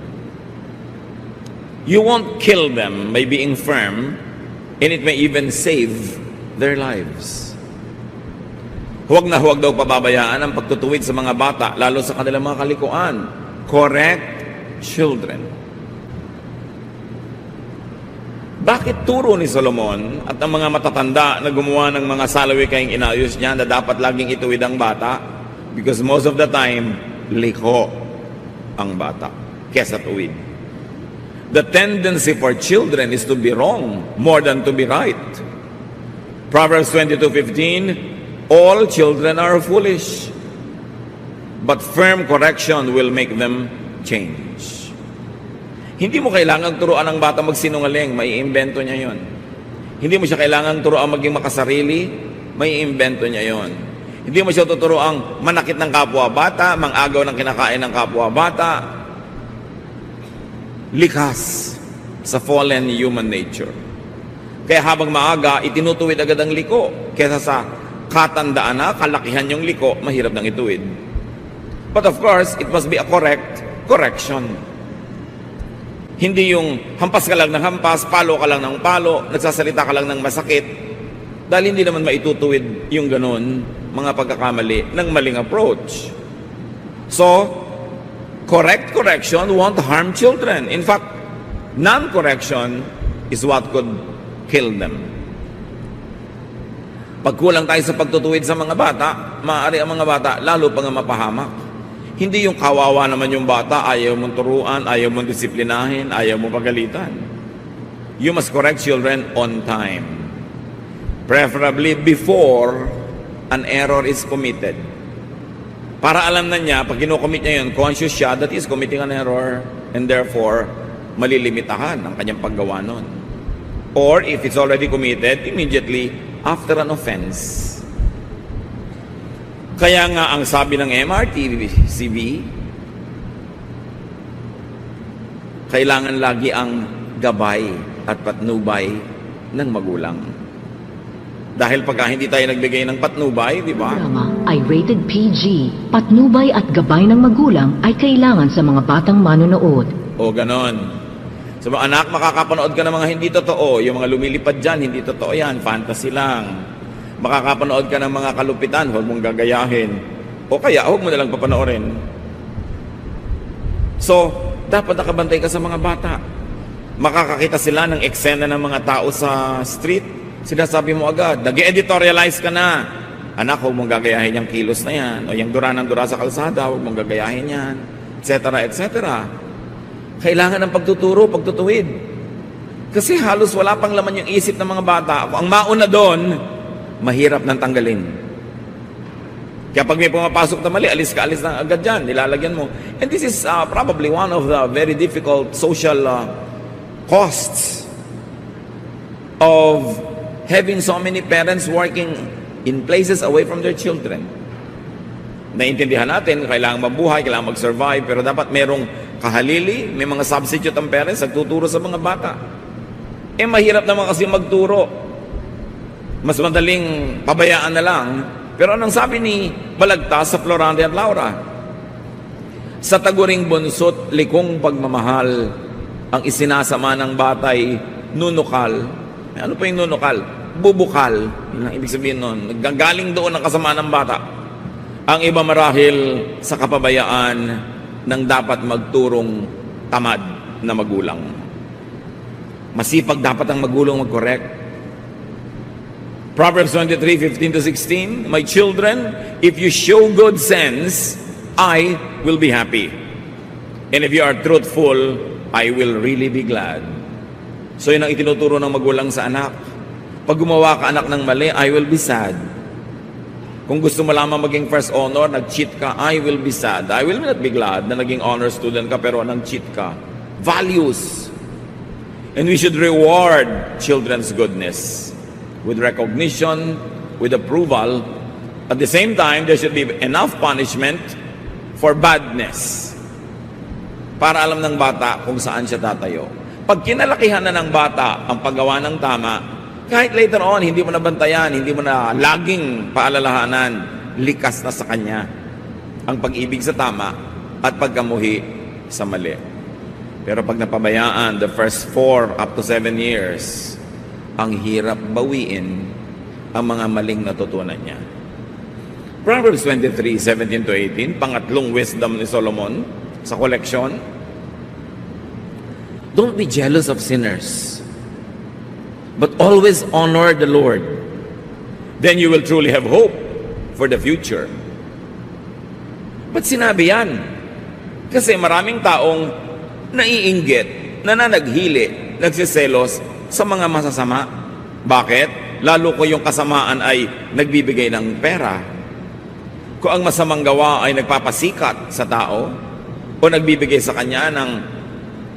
You won't kill them by being firm, and it may even save their lives. Huwag na huwag daw pababayaan ang pagtutuwid sa mga bata, lalo sa kanilang mga kalikuan. Correct children. Bakit turo ni Solomon at ang mga matatanda na gumawa ng mga salawikayang inayos niya na dapat laging ituwid ang bata? Because most of the time, liko ang bata kesa tuwid. The tendency for children is to be wrong more than to be right. Proverbs 22:15, all children are foolish, but firm correction will make them change. Hindi mo kailangang turuan ang bata magsinungaling, may iimbento niya yon. Hindi mo siya kailangang turuan maging makasarili, may iimbento niya yon. Hindi mo siya tuturuan manakit ng kapwa-bata, mangagaw ng kinakain ng kapwa-bata. Likas sa fallen human nature. Kaya habang maaga, itinutuwid agad ang liko. Kesa sa katandaan na, kalakihan yung liko, mahirap nang ituwid. But of course, it must be a correction. Hindi yung hampas ka lang ng hampas, palo ka lang ng palo, nagsasalita ka lang ng masakit. Dahil hindi naman maitutuwid yung ganun, mga pagkakamali ng maling approach. So, correction won't harm children. In fact, non-correction is what could kill them. Pag kulang tayo sa pagtutuwid sa mga bata, maaari ang mga bata lalo pa nga mapahamak. Hindi yung kawawa naman yung bata, ayaw mong turuan, ayaw mong disiplinahin, ayaw mong pagalitan. You must correct children on time. Preferably before an error is committed. Para alam na niya, pag kinocommit niya yun, conscious siya that is committing an error and therefore malilimitahan ang kanyang paggawa nun. Or if it's already committed, immediately after an offense. Kaya nga ang sabi ng MRTCB, kailangan lagi ang gabay at patnubay ng magulang. Dahil pagka hindi tayo nagbigay ng patnubay, di ba? Programa ay rated PG. Patnubay at gabay ng magulang ay kailangan sa mga batang manonood. O ganon. So mga anak, makakapanood ka ng mga hindi totoo. Yung mga lumilipad dyan, hindi totoo yan. Fantasy lang. Makakapanood ka ng mga kalupitan, huwag mong gagayahin. O kaya, huwag mo nalang papanoorin. So, dapat nakabantay ka sa mga bata. Makakakita sila ng eksena ng mga tao sa street. Sinasabi mo agad, nag-editorialize ka na. Anak, huwag mong gagayahin yung kilos na yan. O yung dura ng dura sa kalsada, huwag mong gagayahin yan. Etc. Etc. Kailangan ng pagtutuwid. Kasi halos wala pang laman yung isip ng mga bata. Ang mauna doon, mahirap nang tanggalin. Kaya pag may pumapasok na mali, alis na agad dyan, nilalagyan mo. And this is probably one of the very difficult social costs of having so many parents working in places away from their children. Naintindihan natin, kailangan mabuhay, kailangan mag-survive, pero dapat merong kahalili, may mga substitute ang parents, nagtuturo sa mga bata. Mahirap naman kasi magturo. Mas madaling pabayaan na lang. Pero anong sabi ni Balagtas sa Florante at Laura? Sa taguring bunso't likong pagmamahal, ang isinasama ng batay, nunukal. Ano pa yung nunukal? Bubukal. Yun ang ibig sabihin nun. Nagagaling doon ang kasama ng bata. Ang iba marahil sa kapabayaan ng dapat magturong tamad na magulang. Masipag dapat ang magulang mag-correct. Proverbs 23:15-16, my children, if you show good sense, I will be happy. And if you are truthful, I will really be glad. So yun ang itinuturo ng magulang sa anak. Pag gumawa ka anak ng mali, I will be sad. Kung gusto mo lamang maging first honor, nag-cheat ka, I will be sad. I will not be glad na naging honor student ka pero nag-cheat ka. Values. And we should reward children's goodness with recognition, with approval. At the same time, there should be enough punishment for badness para alam ng bata kung saan siya tatayo. Pag kinalakihan na ng bata ang paggawa ng tama, kahit later on, hindi mo na bantayan, hindi mo na laging paalalahanan, likas na sa kanya ang pag-ibig sa tama at pagkamuhi sa mali. Pero pag napabayaan, the first 4 up to 7 years, ang hirap bawiin ang mga maling natutunan niya. Proverbs 23:17-18, pangatlong wisdom ni Solomon sa koleksyon. Don't be jealous of sinners, but always honor the Lord. Then you will truly have hope for the future. Ba't sinabi yan? Kasi maraming taong naiinggit, nananaghili, nagsiselos sa mga masasama. Bakit? Lalo ko yung kasamaan ay nagbibigay ng pera. Kung ang masamang gawa ay nagpapasikat sa tao o nagbibigay sa kanya ng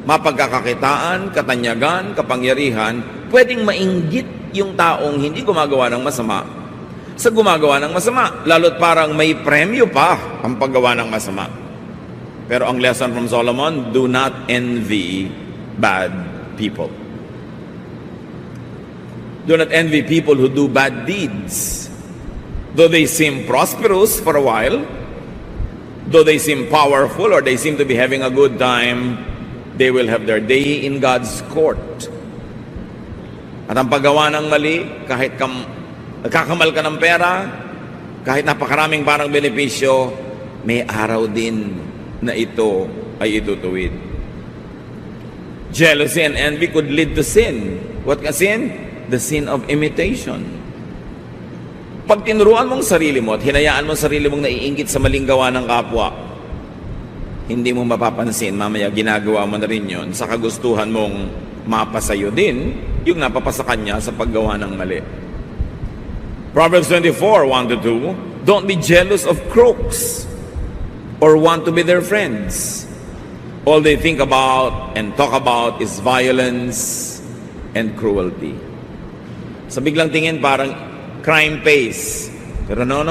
mapagkakakitaan, katanyagan, kapangyarihan, pwedeng mainggit yung taong hindi gumagawa ng masama sa gumagawa ng masama. Lalo't parang may premyo pa ang paggawa ng masama. Pero ang lesson from Solomon, do not envy bad people. Do not envy people who do bad deeds. Though they seem prosperous for a while, though they seem powerful or they seem to be having a good time, they will have their day in God's court. At ang paggawa ng mali, kahit nagkakamal ka ng pera, kahit napakaraming parang benepisyo, may araw din na ito ay itutuwid. Jealousy and envy could lead to sin. What ka sin? The sin of imitation. Pag tinuruan mong sarili mo at hinayaan mong sarili mong naiinggit sa maling gawa ng kapwa, hindi mo mapapansin, mamaya ginagawa mo na rin yun sa kagustuhan mong mapasayo din yung napapasa kanya sa paggawa ng mali. Proverbs 24:1-2, don't be jealous of crooks or want to be their friends. All they think about and talk about is violence and cruelty. Sa biglang tingin, parang crime pays. Pero no.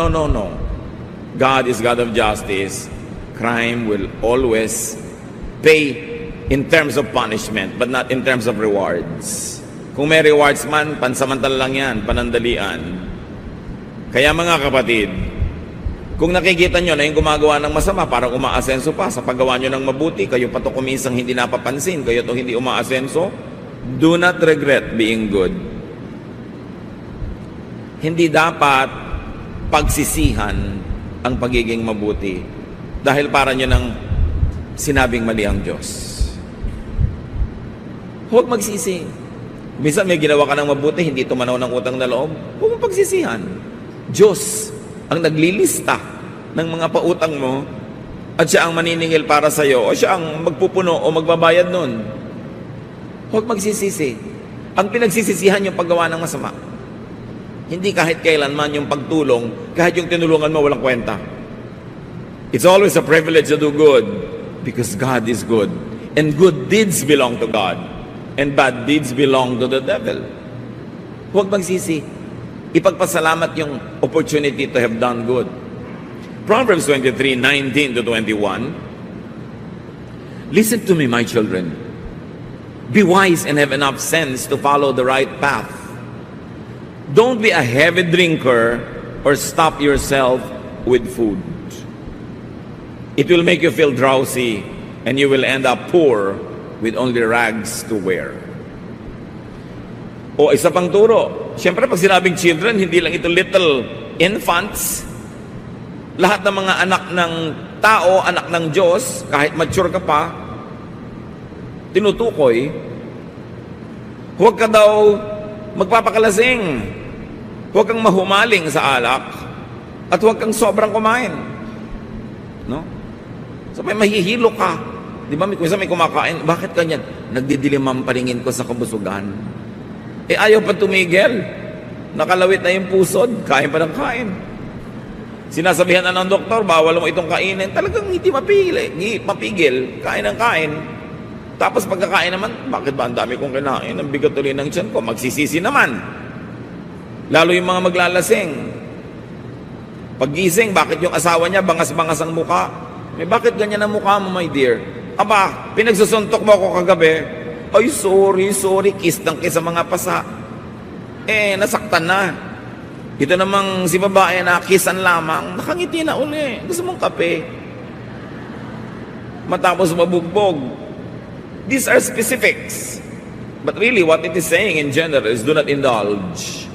God is God of justice. Crime will always pay in terms of punishment, but not in terms of rewards. Kung may rewards man, pansamantala lang yan, panandalian. Kaya mga kapatid, kung nakikita nyo na yung gumagawa ng masama, parang umaasenso pa sa paggawa nyo ng mabuti, kayo pa to kumisang hindi napapansin, kayo to hindi umaasenso, do not regret being good. Hindi dapat pagsisihan ang pagiging mabuti dahil para nyo nang sinabing mali ang Diyos. Huwag magsisi. Minsan may ginawa ka ng mabuti, hindi tumanaw ng utang na loob, huwag mong pagsisihan. Diyos ang naglilista ng mga pautang mo at siya ang maniningil para sa iyo o siya ang magpupuno o magbabayad nun. Huwag magsisisi. Ang pinagsisisihan yung paggawa ng masama. Hindi kahit kailanman yung pagtulong, kahit yung tinulungan mo walang kwenta. It's always a privilege to do good because God is good. And good deeds belong to God. And bad deeds belong to the devil. Huwag magsisi. Ipagpasalamat yung opportunity to have done good. Proverbs 23:19 to 21. Listen to me, my children. Be wise and have enough sense to follow the right path. Don't be a heavy drinker or stop yourself with food. It will make you feel drowsy and you will end up poor with only rags to wear. O isa pang turo. Siyempre pag sinabing children, hindi lang ito little infants. Lahat ng mga anak ng tao, anak ng Diyos, kahit mature ka pa, tinutukoy, huwag ka daw magpapakalasing, huwag kang mahumaling sa alak, at huwag kang sobrang kumain. No? So may mahihilo ka. Di ba? Kung may kumakain, bakit ganyan? Nagdidilim ang paningin ko sa kabusugan. Ayaw pa tumigil. Nakalawit na yung pusod, kain pa ng kain. Sinasabihan na ng doktor, bawal mo itong kainin. Talagang hindi mapigil, kain ng kain. Tapos pagkakain naman, bakit ba ang dami kong kinain? Ang bigat tuloy ng tiyan ko, magsisisi naman. Lalo yung mga maglalasing. Paggising, bakit yung asawa niya bangas-bangas ang muka? Bakit ganyan ang mukha mo, my dear? Aba, pinagsusuntok mo ako kagabi. Ay, sorry, kiss ng kiss sa mga pasa. Nasaktan na. Ito namang si babae na kissan lamang, nakangiti na uli. Gusto mong kape? Matapos mabugbog. These are specifics. But really, what it is saying in general is do not indulge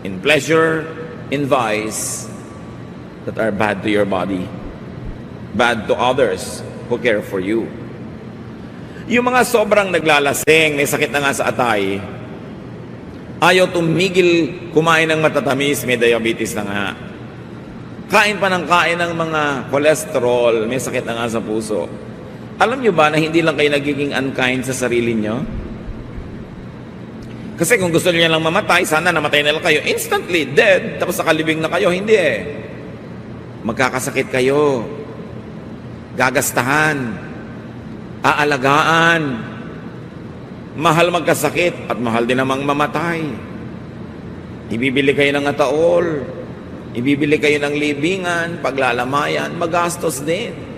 in pleasure, in vice that are bad to your body, bad to others who care for you. Yung mga sobrang naglalasing, may sakit na nga sa atay, ayaw tumigil kumain ng matatamis, may diabetes na nga. Kain pa ng kain ng mga cholesterol, may sakit na nga sa puso. Alam nyo ba na hindi lang kayo nagiging unkind sa sarili nyo? Kasi kung gusto niyo lang mamatay, sana namatay na lang kayo. Instantly, dead. Tapos nakalibing na kayo. Hindi Magkakasakit kayo. Gagastahan. Aalagaan. Mahal magkasakit at mahal din namang mamatay. Ibibili kayo ng ataol. Ibibili kayo ng libingan, paglalamayan, magastos din.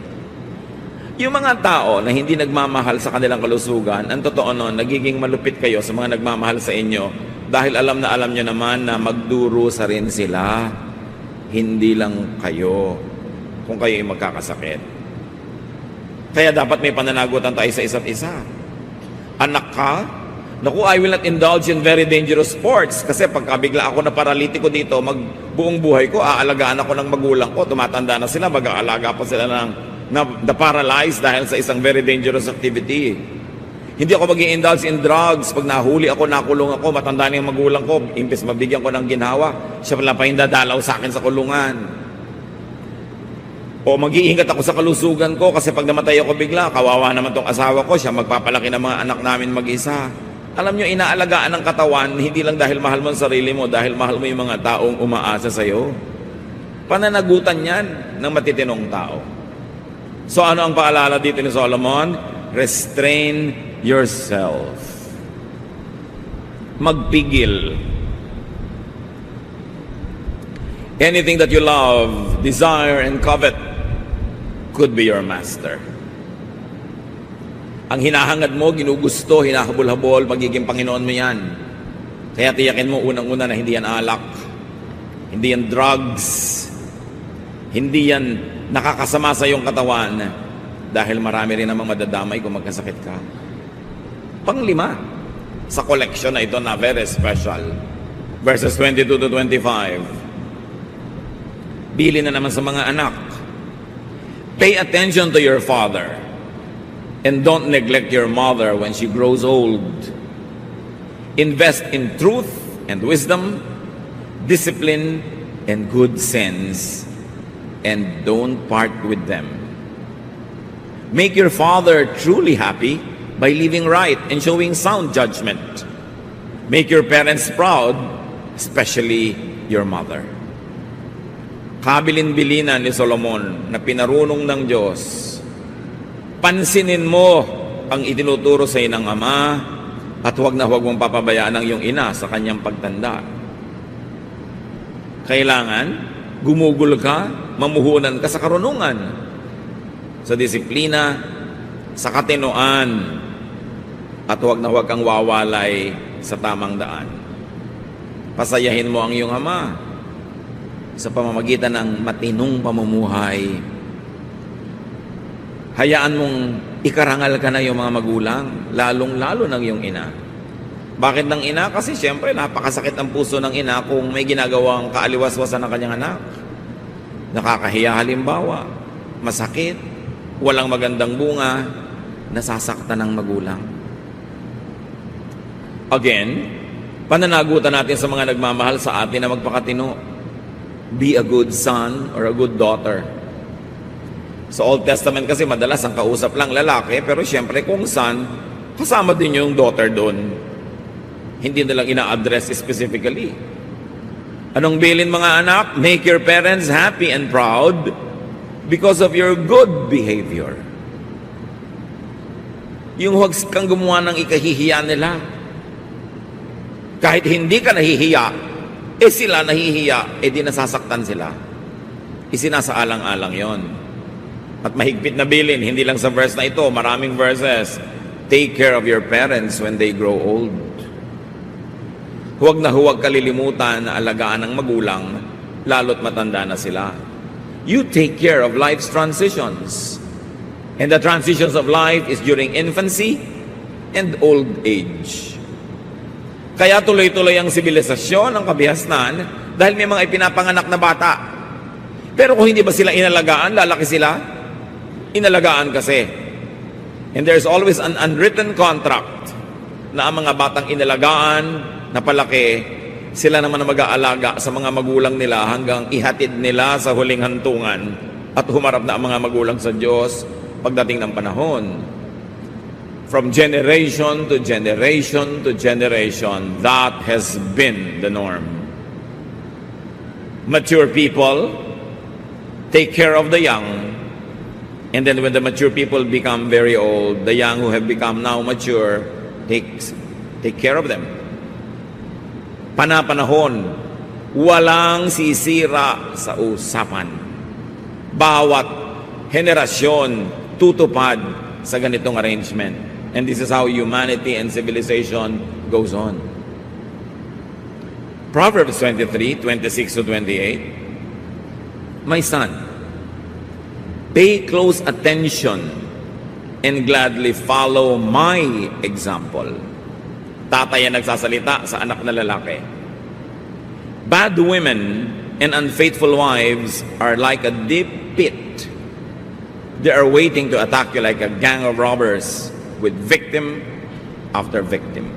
Yung mga tao na hindi nagmamahal sa kanilang kalusugan, ang totoo nun, nagiging malupit kayo sa mga nagmamahal sa inyo dahil alam nyo naman na magdurusa rin sila. Hindi lang kayo kung kayo ay magkakasakit. Kaya dapat may pananagutan tayo sa isa't isa. Anak ka? Naku, I will not indulge in very dangerous sports kasi pagka bigla ako na paralitiko dito, buong buhay ko, aalagaan ako ng magulang ko, tumatanda na sila, mag-aalaga pa sila ng na-paralyzed dahil sa isang very dangerous activity. Hindi ako mag-i-indulge in drugs. Pag nahuli ako, nakulong ako, matanda na yung magulang ko, imbes mabigyan ko ng ginhawa, siya pala pa yung dadalaw sa akin sa kulungan. O mag-iingat ako sa kalusugan ko kasi pag namatay ako bigla, kawawa naman tong asawa ko, siya magpapalaki ng mga anak namin mag-isa. Alam nyo, inaalagaan ng katawan, hindi lang dahil mahal mo ang sarili mo, dahil mahal mo yung mga taong umaasa sa'yo. Pananagutan yan ng matitinong tao. So ano ang paalala dito ni Solomon? Restrain yourself. Magpigil. Anything that you love, desire, and covet could be your master. Ang hinahangad mo, ginugusto, hinahabol-habol, magiging Panginoon mo yan. Kaya tiyakin mo unang-una na hindi yan alak, hindi yan drugs, hindi yan nakakasama sa iyong katawan dahil marami rin namang madadamay kung magkasakit ka. Panglima, sa collection na ito na very special, verses 22 to 25. Bili na naman sa mga anak. Pay attention to your father and don't neglect your mother when she grows old. Invest in truth and wisdom, discipline and good sense, and don't part with them. Make your father truly happy by living right and showing sound judgment. Make your parents proud, especially your mother. Kabilin-bilinan ni Solomon na pinarunong ng Diyos. Pansinin mo ang itinuturo sa ng ama at huwag na huwag mong papabayaan ang iyong ina sa kanyang pagtanda. Kailangan gumugol ka, mamuhunan ka sa karunungan, sa disiplina, sa katinoan, at huwag na huwag kang wawalay sa tamang daan. Pasayahin mo ang iyong ama sa pamamagitan ng matinong pamumuhay. Hayaan mong ikarangal ka na yung mga magulang, lalong-lalo ng iyong ina. Bakit ng ina? Kasi siyempre napakasakit ang puso ng ina kung may ginagawang kaaliwas-wasan ng kanyang anak. Nakakahiya halimbawa, masakit, walang magandang bunga, nasasaktan ng magulang. Again, pananagutan natin sa mga nagmamahal sa atin na magpakatino. Be a good son or a good daughter. Sa Old Testament kasi madalas ang kausap lang lalaki, pero siyempre kung son, kasama din yung daughter doon. Hindi na lang ina-address specifically. Anong bilin mga anak? Make your parents happy and proud because of your good behavior. Yung huwag kang gumawa ng ikahihiya nila. Kahit hindi ka nahihiya, sila nahihiya, di nasasaktan sila. Isinasaalang-alang yon. At mahigpit na bilin, hindi lang sa verse na ito, maraming verses. Take care of your parents when they grow old. Huwag na huwag kalilimutan na alagaan ng magulang, lalo't matanda na sila. You take care of life's transitions. And the transitions of life is during infancy and old age. Kaya tuloy-tuloy ang sibilisasyon ng kabihasnan dahil may mga ipinapanganak na bata. Pero kung hindi ba sila inalagaan, lalaki sila? Inalagaan kasi. And there's always an unwritten contract na ang mga batang inalagaan na palaki, sila naman ang mag-aalaga sa mga magulang nila hanggang ihatid nila sa huling hantungan at humarap na ang mga magulang sa Diyos pagdating ng panahon. From generation to generation to generation, that has been the norm. Mature people take care of the young, and then when the mature people become very old, the young who have become now mature take care of them. Panapanahon, walang sisira sa usapan. Bawat henerasyon tutupad sa ganitong arrangement. And this is how humanity and civilization goes on. Proverbs 23, 26 to 28. My son, pay close attention and gladly follow my example. Tatay ang nagsasalita sa anak na lalaki. Bad women and unfaithful wives are like a deep pit. They are waiting to attack you like a gang of robbers with victim after victim.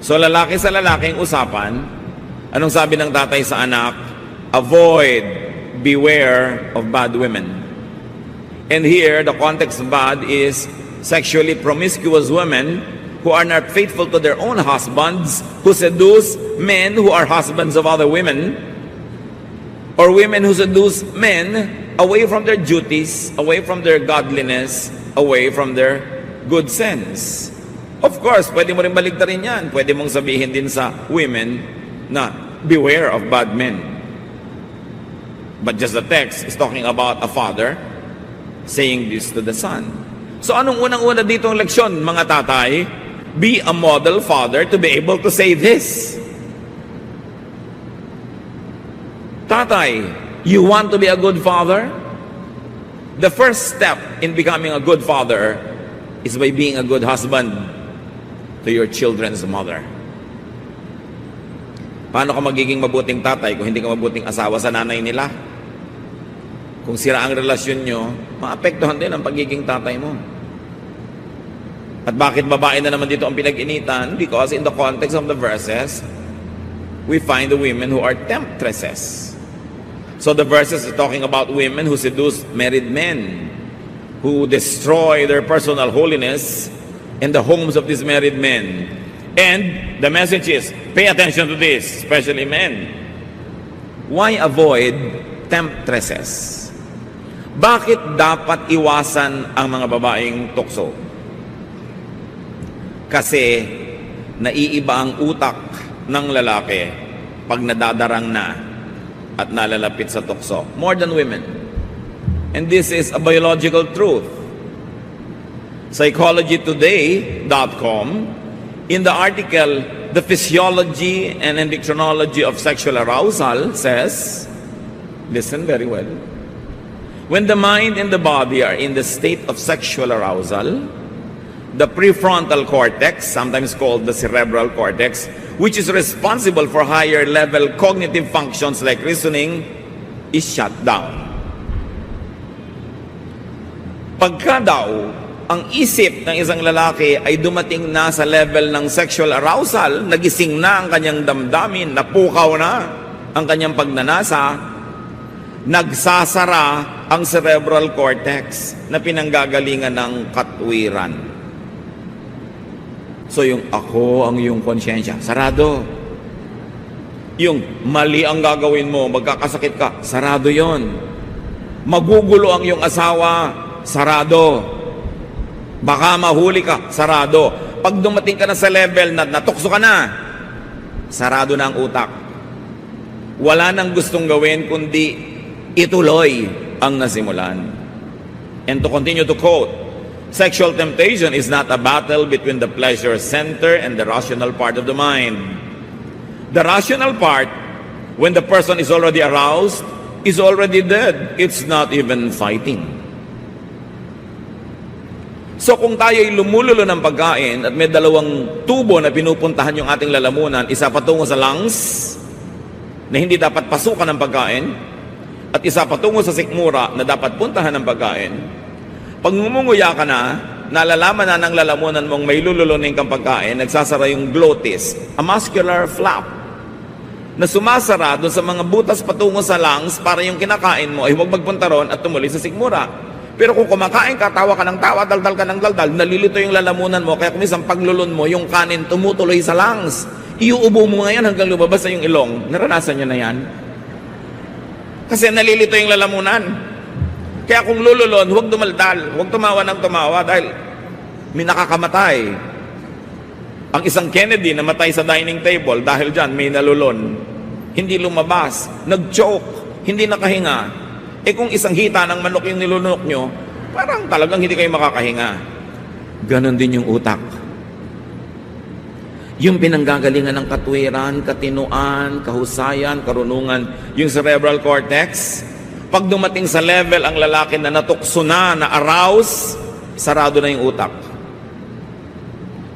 So lalaki sa lalaking usapan, anong sabi ng tatay sa anak? Avoid, beware of bad women. And here, the context of bad is sexually promiscuous women who are not faithful to their own husbands, who seduce men who are husbands of other women, or women who seduce men away from their duties, away from their godliness, away from their good sense. Of course, pwede mo rin baligtarin yan. Pwede mong sabihin din sa women na beware of bad men. But just the text is talking about a father saying this to the son. So anong unang-una dito ang leksyon, mga tatay? Be a model father to be able to say this. Tatay, you want to be a good father? The first step in becoming a good father is by being a good husband to your children's mother. Paano ka magiging mabuting tatay kung hindi ka mabuting asawa sa nanay nila? Kung sira ang relasyon nyo, maapektuhan din ang pagiging tatay mo. At bakit babae na naman dito ang pinag-initan? Because in the context of the verses, we find the women who are temptresses. So the verses are talking about women who seduce married men, who destroy their personal holiness in the homes of these married men. And the message is, pay attention to this, especially men. Why avoid temptresses? Bakit dapat iwasan ang mga babaeng tukso? Kasi naiiba ang utak ng lalaki pag nadadarang na at nalalapit sa tukso. More than women. And this is a biological truth. PsychologyToday.com, in the article, The Physiology and Endocrinology of Sexual Arousal, says, listen very well, when the mind and the body are in the state of sexual arousal, the prefrontal cortex, sometimes called the cerebral cortex, which is responsible for higher level cognitive functions like reasoning, is shut down. Pagka daw, ang isip ng isang lalaki ay dumating na sa level ng sexual arousal, nagising na ang kanyang damdamin, napukaw na ang kanyang pagnanasa, nagsasara ang cerebral cortex na pinanggagalingan ng katwiran. So yung ako ang iyong konsyensya, sarado. Yung mali ang gagawin mo, magkakasakit ka, sarado yon. Magugulo ang iyong asawa, sarado. Baka mahuli ka, sarado. Pag dumating ka na sa level na natukso ka na, sarado na ang utak. Wala nang gustong gawin kundi ituloy ang nasimulan. And to continue to quote, sexual temptation is not a battle between the pleasure center and the rational part of the mind. The rational part, when the person is already aroused, is already dead. It's not even fighting. So kung tayo ay lumululo ng pagkain at may dalawang tubo na pinupuntahan yung ating lalamunan, isa patungo sa lungs na hindi dapat pasukan ng pagkain at isa patungo sa sikmura na dapat puntahan ng pagkain, pag ngumunguya ka na, nalalaman na ng lalamunan mong may lululunin kang pagkain, nagsasara yung glottis, a muscular flap na sumasara doon sa mga butas patungo sa lungs para yung kinakain mo ay huwag magpunta ron at tumuloy sa sikmura. Pero kung kumakain ka, tawa ka ng tawa, daldal ka ng daldal, nalilito yung lalamunan mo, kaya kung isang paglulun mo, yung kanin tumutuloy sa lungs. Iuubo mo ngayon hanggang lumabas sa yung ilong. Naranasan nyo na yan? Kasi nalilito yung lalamunan. Kaya kung lululon, huwag dumaldal, huwag tumawa ng tumawa dahil may nakakamatay. Ang isang Kennedy namatay sa dining table dahil dyan may nalulon. Hindi lumabas, nag-choke, hindi nakahinga. Eh kung isang hita ng manok yung nilunok nyo, parang talagang hindi kayo makakahinga. Ganon din yung utak. Yung pinanggagalingan ng katwiran, katinuan, kahusayan, karunungan, yung cerebral cortex, pag dumating sa level ang lalaki na natukso na arouse, sarado na yung utak.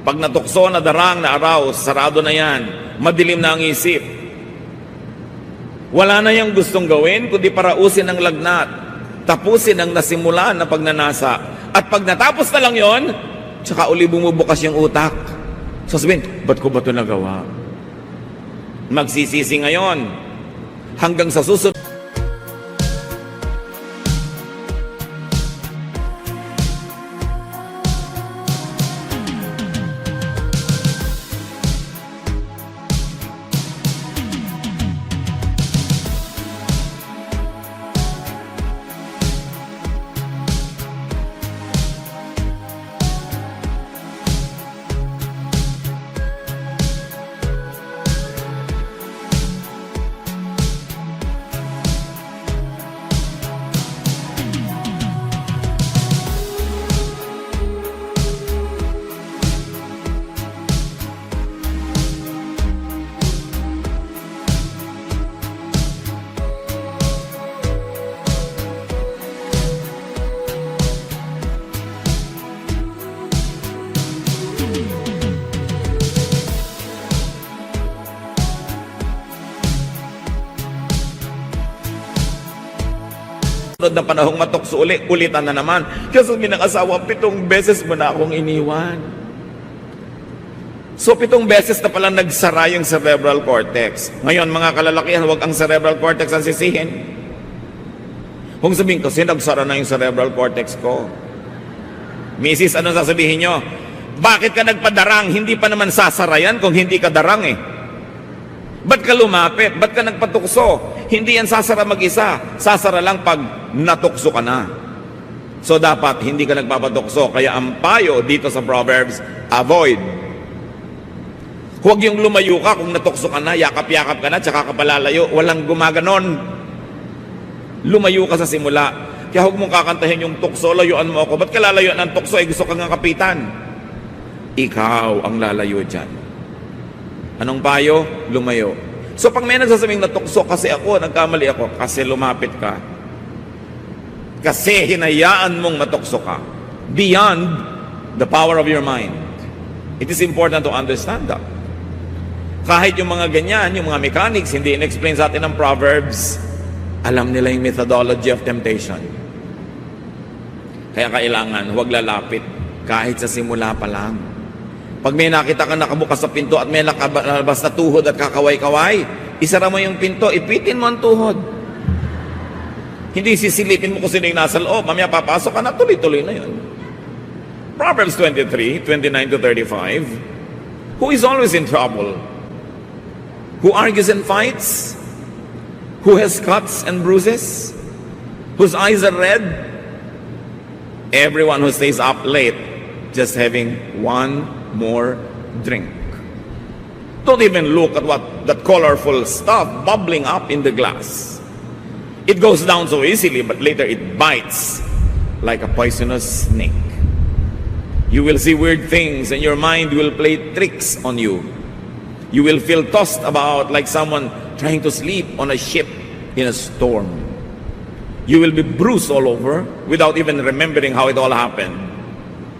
Pag natukso, nadarang, na arouse, sarado na yan. Madilim na ang isip. Wala na yung gustong gawin, kundi parausin ang lagnat. Tapusin ang nasimulan na pagnanasa. At pag natapos na lang yon, tsaka uli bumubukas yung utak. Sasabihin, ba't ko ba ito nagawa? Magsisisi ngayon. Hanggang sa susunod. Na panahong matukso ulitan na naman. Kasi ng asawa, 7 beses mo na akong iniwan. So 7 beses na palang nagsara yung cerebral cortex. Ngayon, mga kalalakihan, huwag ang cerebral cortex ang sisihin. Kung sabihin kasi nagsara na yung cerebral cortex ko. Mrs., ano sasabihin nyo? Bakit ka nagpadarang? Hindi pa naman sasara yan kung hindi ka darang eh. Ba't ka lumapit? Ba't ka nagpatukso? Hindi yan sasara mag-isa. Sasara lang pag natukso ka na. So dapat hindi ka nagpapatukso. Kaya ang payo dito sa Proverbs, avoid. Huwag yung lumayo ka kung natukso ka na, yakap-yakap ka na, tsaka ka palalayo. Walang gumaganon. Lumayo ka sa simula. Kaya huwag mong kakantahin yung tukso, layuan mo ako. Ba't ka lalayuan ng tukso? Gusto ka nga kapitan. Ikaw ang lalayo dyan. Anong payo? Lumayo. So pag may nagsasabing natukso kasi ako, nagkamali ako, kasi lumapit ka. Kasi hinayaan mong matukso ka. Beyond the power of your mind. It is important to understand that. Kahit yung mga ganyan, yung mga mechanics, hindi in-explain sa atin ng Proverbs, alam nila yung methodology of temptation. Kaya kailangan, huwag lalapit kahit sa simula pa lang. Pag may nakita ka nakabukas sa pinto at may nakalabas na tuhod at kakaway-kaway, isara mo yung pinto, ipitin mo ang tuhod. Hindi sisilipin mo kung sino yung nasa loob. Mamaya papasok ka na, tuloy-tuloy na yun. Proverbs 23, 29 to 35. Who is always in trouble? Who argues and fights? Who has cuts and bruises? Whose eyes are red? Everyone who stays up late, just having one more drink. Don't even look at that colorful stuff bubbling up in the glass. It goes down so easily, but later it bites like a poisonous snake. You will see weird things and your mind will play tricks on you. You will feel tossed about like someone trying to sleep on a ship in a storm. You will be bruised all over without even remembering how it all happened.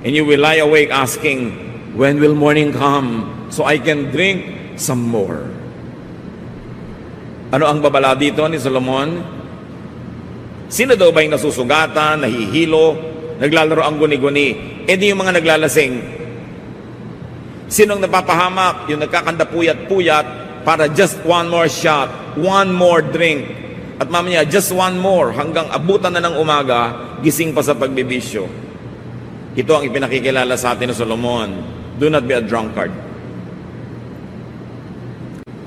And you will lie awake asking, when will morning come so I can drink some more? Ano ang babala dito ni Solomon? Sino daw ba yung nasusugatan, nahihilo, naglalaro ang guni-guni? E di yung mga naglalasing. Sinong napapahamak? Yung nagkakanda puyat-puyat para just one more shot, one more drink. At mamaya, just one more hanggang abutan na ng umaga, gising pa sa pagbibisyo. Ito ang ipinakikilala sa atin ni Solomon. Do not be a drunkard.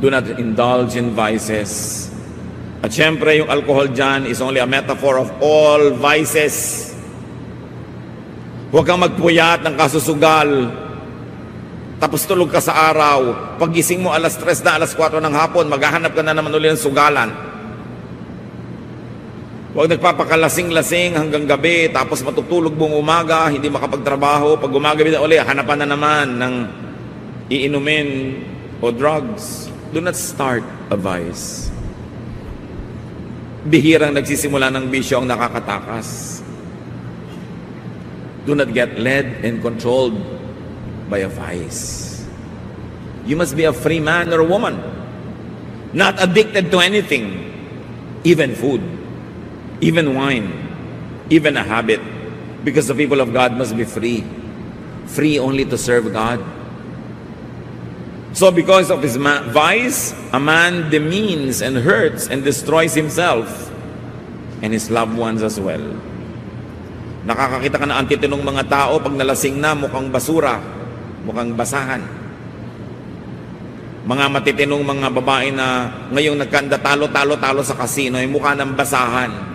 Do not indulge in vices. At syempre, yung alcohol dyan is only a metaphor of all vices. Huwag kang magpuyat ng kasusugal. Tapos tulog ka sa araw. Paggising mo alas 3 na, alas 4 ng hapon, maghahanap ka na naman ulit ng sugalan. Huwag nagpapakalasing-lasing hanggang gabi, tapos matutulog buong umaga, hindi makapagtrabaho. Pag umagabi na ulit, hanapan na naman ng iinumin o drugs. Do not start a vice. Bihirang nagsisimula ng bisyo ang nakakatakas. Do not get led and controlled by a vice. You must be a free man or woman, not addicted to anything, even food. Even wine, even a habit, because the people of God must be free. Free only to serve God. So because of his vice, a man demeans and hurts and destroys himself and his loved ones as well. Nakakakita ka na ang titinong mga tao pag nalasing na, mukhang basura, mukhang basahan. Mga matitinong mga babae na ngayong nagkanda talo sa kasino ay mukha ng basahan.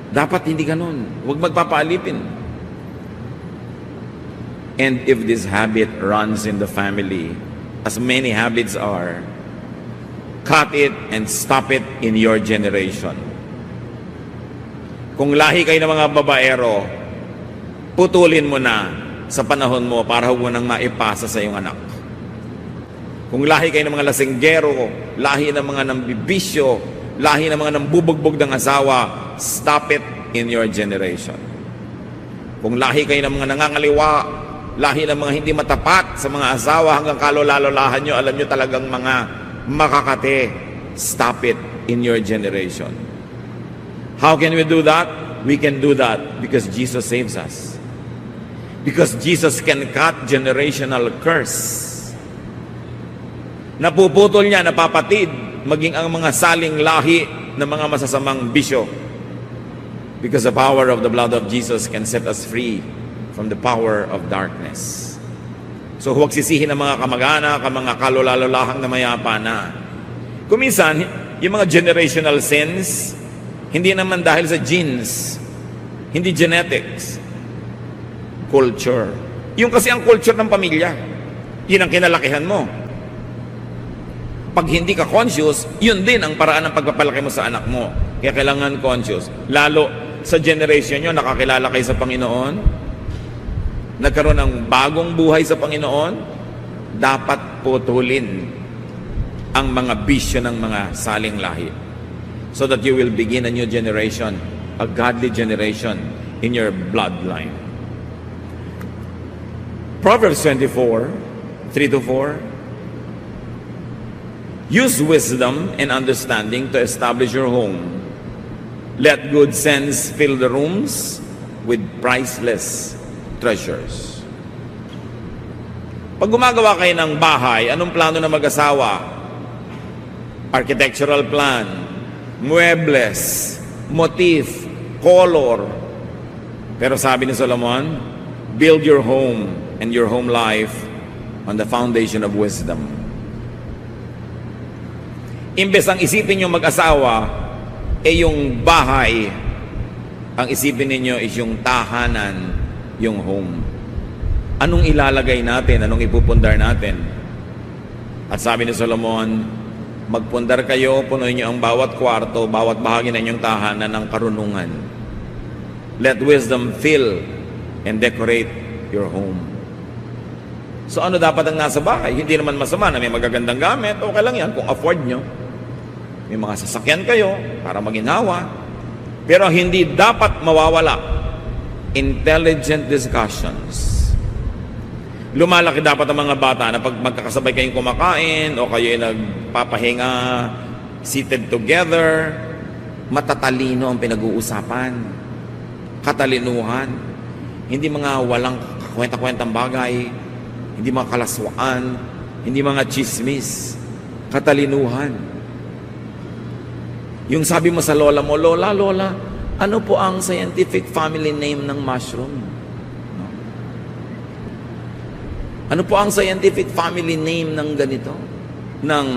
Dapat hindi ganun. Huwag magpapaalipin. And if this habit runs in the family, as many habits are, cut it and stop it in your generation. Kung lahi kayo ng mga babaero, putulin mo na sa panahon mo para huwag mo nang maipasa sa iyong anak. Kung lahi kayo ng mga lasinggero, lahi ng mga nambibisyo, lahi ng mga nambubugbog ng asawa, stop it in your generation. Kung lahi kayo ng mga nangangaliwa, lahi ng mga hindi matapat sa mga asawa hanggang kalolalahan nyo, alam nyo talagang mga makakate, stop it in your generation. How can we do that? We can do that because Jesus saves us. Because Jesus can cut generational curse. Napuputol niya, napapatid, maging ang mga saling lahi ng mga masasamang bisyo. Because the power of the blood of Jesus can set us free from the power of darkness. So huwag sisihin ng mga kamag-anak, ang mga kalula-lulahang na mayapa na. Kuminsan, yung mga generational sins, hindi naman dahil sa genes, hindi genetics, culture. Yung kasi ang culture ng pamilya, yun ang kinalakihan mo. Pag hindi ka conscious, yun din ang paraan ng pagpapalaki mo sa anak mo. Kaya kailangan conscious. Lalo sa generation nyo, nakakilala kayo sa Panginoon, nagkaroon ng bagong buhay sa Panginoon, dapat putulin ang mga bisyo ng mga saling lahi. So that you will begin a new generation, a godly generation in your bloodline. Proverbs 24, 3-4. Use wisdom and understanding to establish your home. Let good sense fill the rooms with priceless treasures. Pag gumagawa kayo ng bahay, anong plano na mag-asawa? Architectural plan, muebles, motif, color. Pero sabi ni Solomon, build your home and your home life on the foundation of wisdom. Imbes ang isipin nyo mag-asawa, yung bahay, ang isipin ninyo is yung tahanan, yung home. Anong ilalagay natin? Anong ipupundar natin? At sabi ni Solomon, magpundar kayo, punuin nyo ang bawat kwarto, bawat bahagi ng inyong tahanan ng karunungan. Let wisdom fill and decorate your home. So ano dapat ang nasa bahay? Hindi naman masama na may magagandang gamit. Okay lang yan kung afford nyo. May mga sasakyan kayo para maginhawa. Pero hindi dapat mawawala intelligent discussions. Lumalaki dapat ang mga bata na pag magkakasabay kayong kumakain o kayo ay nagpapahinga, seated together, matatalino ang pinag-uusapan. Katalinuhan. Hindi mga walang kwenta-kwentang bagay, hindi mga kalaswaan, hindi mga chismis. Katalinuhan. Yung sabi mo sa lola mo, Lola, ano po ang scientific family name ng mushroom? Ano po ang scientific family name ng ganito? Ng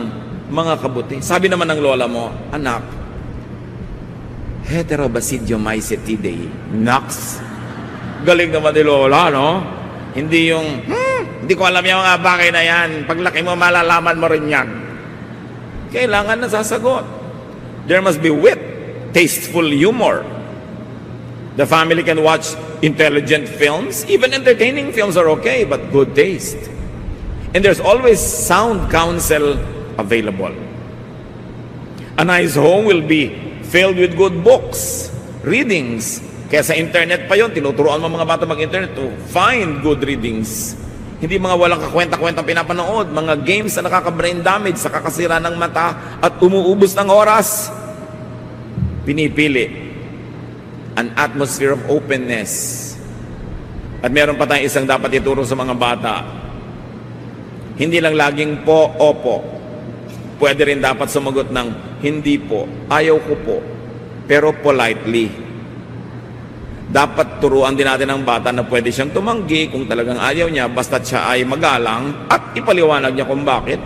mga kabuti? Sabi naman ng lola mo, anak, Heterobasidiomycetidae. Naks. Galing naman ni lola, no? Hindi yung, hindi ko alam yung mga bagay na yan. Paglaki mo, malalaman mo rin yan. Kailangan na sasagot. There must be wit, tasteful humor. The family can watch intelligent films. Even entertaining films are okay, but good taste. And there's always sound counsel available. A nice home will be filled with good books, readings. Kaya sa internet pa yon, tinuturuan mo mga bata mag-internet to find good readings. Hindi mga walang kakwenta-kwentang pinapanood, mga games na nakaka-brain damage, sa kakasira ng mata at umuubos ng oras. Pinipili an atmosphere of openness. At meron pa tayong isang dapat ituro sa mga bata. Hindi lang laging po, opo. Pwede rin dapat sumagot ng hindi po, ayaw ko po, pero politely. Dapat turuan din natin ang bata na pwede siyang tumanggi kung talagang ayaw niya, basta't siya ay magalang at ipaliwanag niya kung bakit.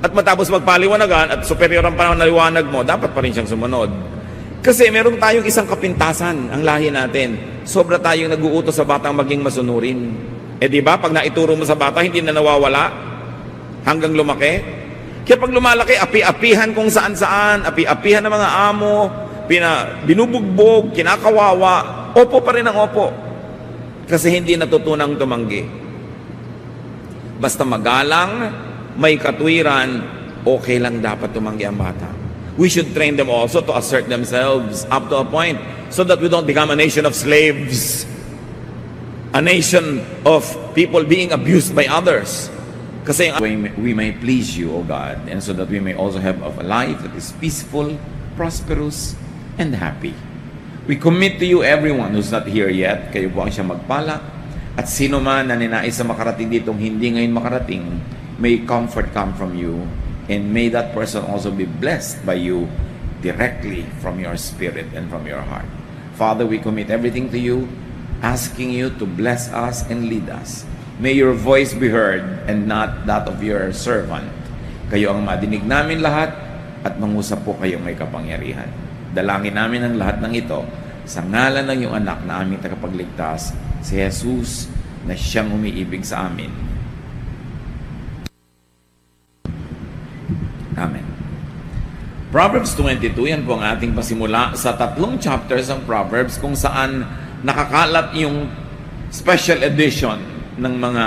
At matapos magpaliwanagan at superior ang panahon na liwanag mo, dapat pa rin siyang sumunod. Kasi meron tayong isang kapintasan, ang lahi natin. Sobra tayong nag-uutos sa batang maging masunurin. Di ba, pag naituro mo sa bata, hindi na nawawala hanggang lumaki. Kaya pag lumalaki, api-apihan kung saan-saan, api-apihan ng mga amo, binubugbog, kinakawawa, opo pa rin ang opo. Kasi hindi natutunang tumanggi. Basta magalang, may katwiran, okay lang dapat tumanggi ang bata. We should train them also to assert themselves up to a point so that we don't become a nation of slaves, a nation of people being abused by others. Kasi we may please you, O God, and so that we may also have a life that is peaceful, prosperous, and happy. We commit to you everyone who's not here yet. Kayo po ang siya magpala. At sino man na ninais sa makarating ditong hindi ngayon makarating, may comfort come from you. And may that person also be blessed by you directly from your spirit and from your heart. Father, we commit everything to you. asking you to bless us and lead us. May your voice be heard and not that of your servant. Kayo ang madinig namin lahat at mangusap po kayong may kapangyarihan. Dalangin namin ang lahat ng ito sa ngalan ng iyong anak na aming tagapagligtas, si Jesus, na siyang umiibig sa amin. Amen. Proverbs 22, yan po ang ating pasimula sa 3 chapters ng Proverbs kung saan nakakalat yung special edition ng mga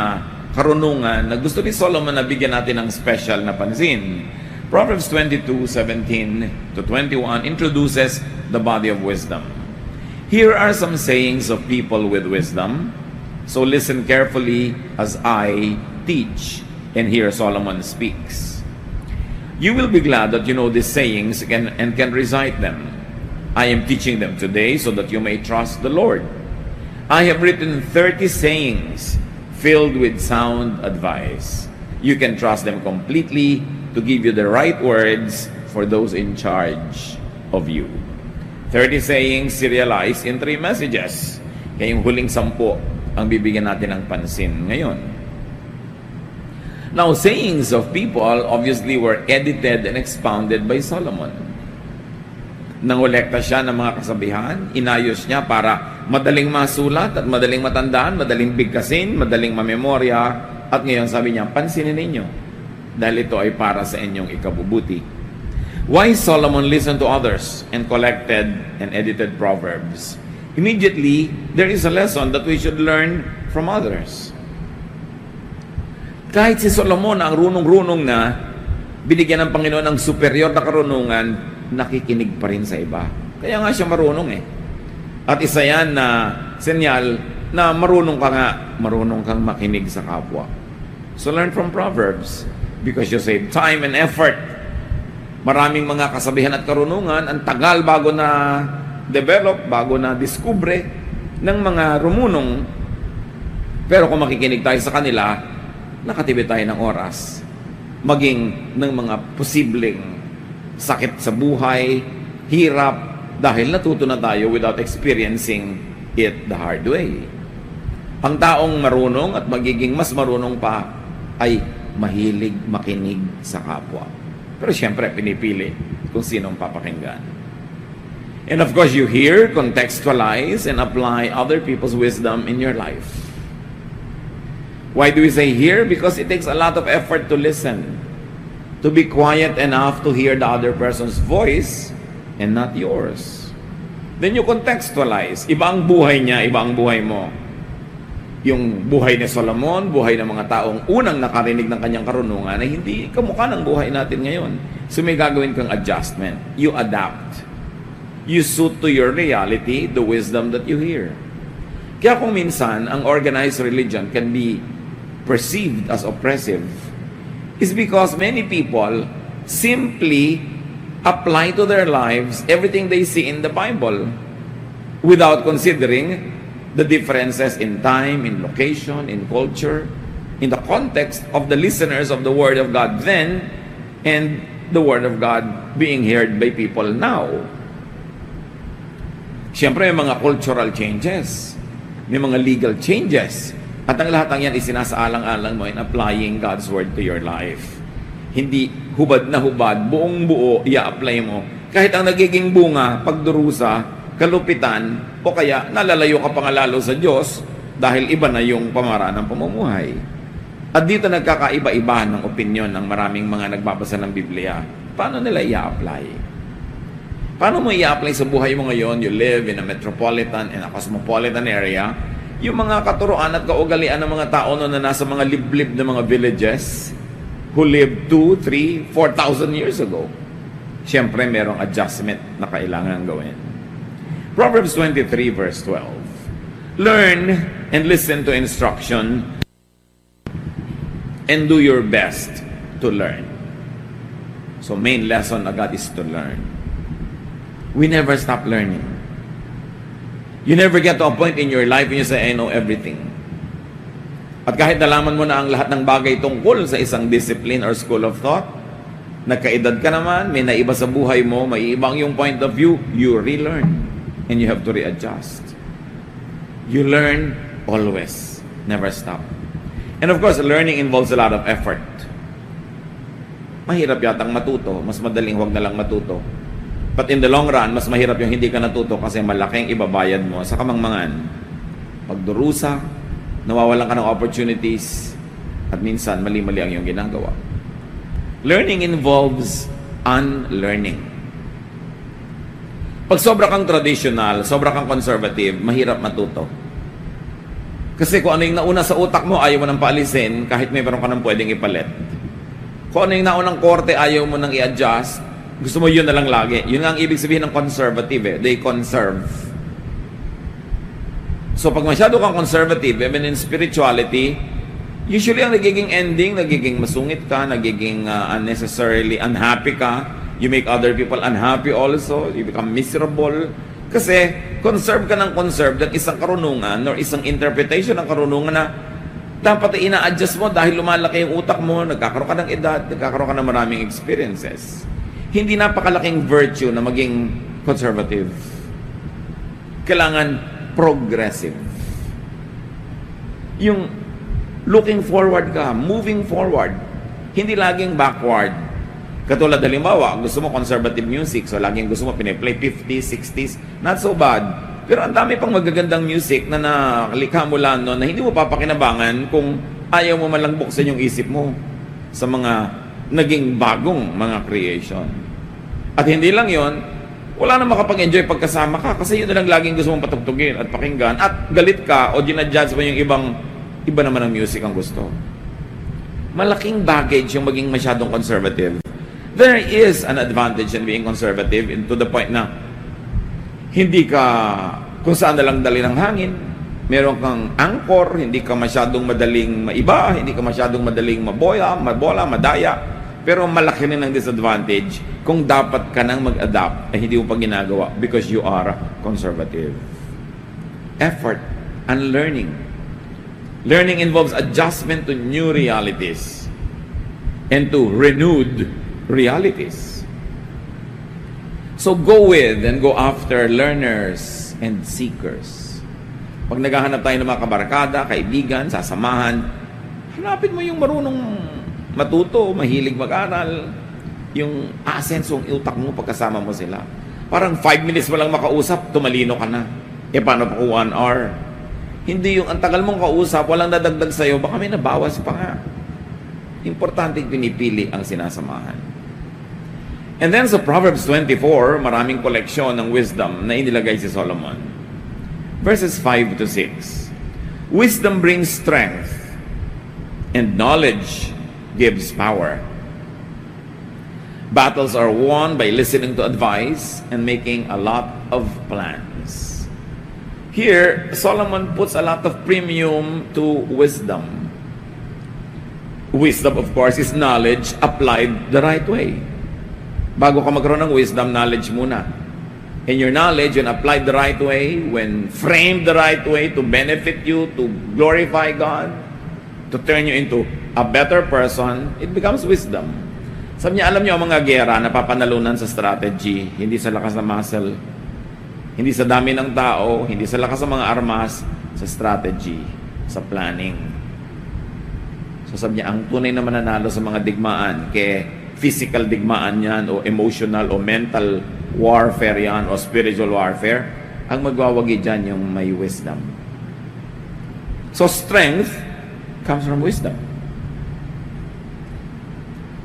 karunungan na gusto ni Solomon na bigyan natin ng special na pansin. Proverbs 22:17 to 21 introduces the body of wisdom. Here are some sayings of people with wisdom. So listen carefully as I teach, and here Solomon speaks. You will be glad that you know these sayings and can recite them. I am teaching them today so that you may trust the Lord. I have written 30 sayings filled with sound advice. You can trust them completely to give you the right words for those in charge of you. 30 sayings serialized in 3 messages. Kaya yung huling 10 ang bibigyan natin ng pansin ngayon. Now, sayings of people obviously were edited and expounded by Solomon. Nangolekta siya ng mga kasabihan, inayos niya para madaling masulat at madaling matandaan, madaling bigkasin, madaling mamemorya, at ngayon sabi niya, pansinin ninyo, dahil ito ay para sa inyong ikabubuti. Why Solomon listened to others and collected and edited Proverbs? Immediately, there is a lesson that we should learn from others. Kahit si Solomon ang runong-runong na, binigyan ng Panginoon ng superior na karunungan, nakikinig pa rin sa iba. Kaya nga siya marunong eh. At isa yan na senyal na marunong kang makinig sa kapwa. So learn from Proverbs because you save time and effort. Maraming mga kasabihan at karunungan, ang tagal bago na develop, bago na diskubre ng mga rumunong. Pero kung makikinig tayo sa kanila, nakatipid tayo ng oras, maging ng mga posibleng sakit sa buhay, hirap, dahil natuto na tayo without experiencing it the hard way. Ang taong marunong at magiging mas marunong pa ay mahilig makinig sa kapwa. Pero siyempre, pinipili kung sinong papakinggan. And of course, you hear, contextualize, and apply other people's wisdom in your life. Why do we say hear? Because it takes a lot of effort to listen. To be quiet enough to hear the other person's voice and not yours. Then you contextualize. Iba ang buhay niya, iba ang buhay mo. Yung buhay ni Solomon, buhay ng mga taong unang nakarinig ng kanyang karunungan ay hindi kamukha ng buhay natin ngayon. So may gagawin kang adjustment. You adapt. You suit to your reality the wisdom that you hear. Kaya kung minsan, ang organized religion can be perceived as oppressive is because many people simply apply to their lives everything they see in the Bible without considering the differences in time, in location, in culture, in the context of the listeners of the Word of God then and the Word of God being heard by people now. Siyempre, may mga cultural changes, may mga legal changes. At ang lahat ng yan isinasaalang-alang mo in applying God's Word to your life. Hindi hubad na hubad, buong buo, i-apply mo. Kahit ang nagiging bunga, pagdurusa, kalupitan, o kaya nalalayo ka pa nga lalo sa Diyos dahil iba na yung pamaraan ng pamumuhay. At dito nagkakaiba-iba ng opinyon ng maraming mga nagbabasa ng Biblia. Paano nila i-apply? Paano mo i-apply sa buhay mo ngayon? You live in a metropolitan and a cosmopolitan area. Yung mga katuroan at kaugalian ng mga tao na nasa mga liblib na mga villages who lived 2, 3, 4,000 years ago. Siyempre, merong adjustment na kailangan gawin. Proverbs 23 verse 12. Learn and listen to instruction and do your best to learn. So, main lesson agad is to learn. We never stop learning. You never get to a point in your life when you say, I know everything. At kahit nalaman mo na ang lahat ng bagay tungkol sa isang discipline or school of thought, nagkaedad ka naman, may naiba sa buhay mo, may ibang yung point of view, you relearn. And you have to readjust. You learn always. Never stop. And of course, learning involves a lot of effort. Mahirap yatang matuto. Mas madaling huwag na lang matuto. But in the long run, mas mahirap yung hindi ka natuto kasi malaking ibabayad mo sa kamangmangan. Pagdurusa, nawawalan ka ng opportunities, at minsan mali-mali ang iyong ginagawa. Learning involves unlearning. Pag sobra kang traditional, sobra kang conservative, mahirap matuto. Kasi kung ano yung nauna sa utak mo, ayaw mo nang paalisin kahit may meron ka nang pwedeng ipalit. Kung ano yung naunang korte, ayaw mo nang i-adjust, gusto mo yun na lang lagi. Yun nga ang ibig sabihin ng conservative eh. They conserve. So pag masyado kang conservative, even in spirituality, usually ang nagiging ending, nagiging masungit ka, nagiging unnecessarily unhappy ka. You make other people unhappy also. You become miserable. Kasi conserve ka ng conserve ng isang karunungan or isang interpretation ng karunungan na dapat ina-adjust mo dahil lumalaki yung utak mo, nagkakaroon ka ng edad, nagkakaroon ka ng maraming experiences. Hindi napakalaking virtue na maging conservative. Kailangan progressive. Yung looking forward ka, moving forward, hindi laging backward. Katulad halimbawa, gusto mo conservative music, so laging gusto mo piniplay 50s, 60s, not so bad. Pero ang dami pang magagandang music na nakalikha mo lang no, na hindi mo papakinabangan kung ayaw mo man lang buksan yung isip mo sa mga naging bagong mga creation. At hindi lang yon, wala na makapag-enjoy pagkasama ka kasi yun na lang laging gusto mong patugtugin at pakinggan at galit ka o ginadjudge mo yung iba naman ang music ang gusto. Malaking baggage yung maging masyadong conservative. There is an advantage in being conservative to the point na hindi ka kung saan na lang dali ng hangin, meron kang anchor, hindi ka masyadong madaling maiba, hindi ka masyadong madaling mabola, madaya, pero malaki rin ang disadvantage kung dapat ka nang mag-adapt ay hindi mo pa ginagawa because you are conservative. Effort and learning. Learning involves adjustment to new realities and to renewed realities. So go with and go after learners and seekers. Pag naghahanap tayo ng mga kabarkada, kaibigan, sasamahan, hanapin mo yung marunong matuto, mahilig mag-aral, yung asensong utak mo pagkasama mo sila. Parang 5 minutes mo lang makausap, tumalino ka na. E paano pa kung 1 hour? Hindi yung ang tagal mong kausap, walang dadagdag sa'yo, baka may nabawas pa nga. Importante pinipili ang sinasamahan. And then sa Proverbs 24, maraming koleksyon ng wisdom na inilagay si Solomon. Verses 5 to 6. Wisdom brings strength, and knowledge gives power. Battles are won by listening to advice and making a lot of plans. Here, Solomon puts a lot of premium to wisdom. Wisdom, of course, is knowledge applied the right way. Bago ka magkaroon ng wisdom, knowledge muna. And your knowledge, when applied the right way, when framed the right way to benefit you, to glorify God, to turn you into a better person, it becomes wisdom. Sabi niya, alam niyo ang mga gera na papanalunan sa strategy, hindi sa lakas ng muscle, hindi sa dami ng tao, hindi sa lakas ng mga armas, sa strategy, sa planning. So sabi niya, ang tunay na mananalo sa mga digmaan, kaya physical digmaan yan, o emotional, o mental warfare yan, o spiritual warfare, ang magwawagi dyan yung may wisdom. So strength comes from wisdom.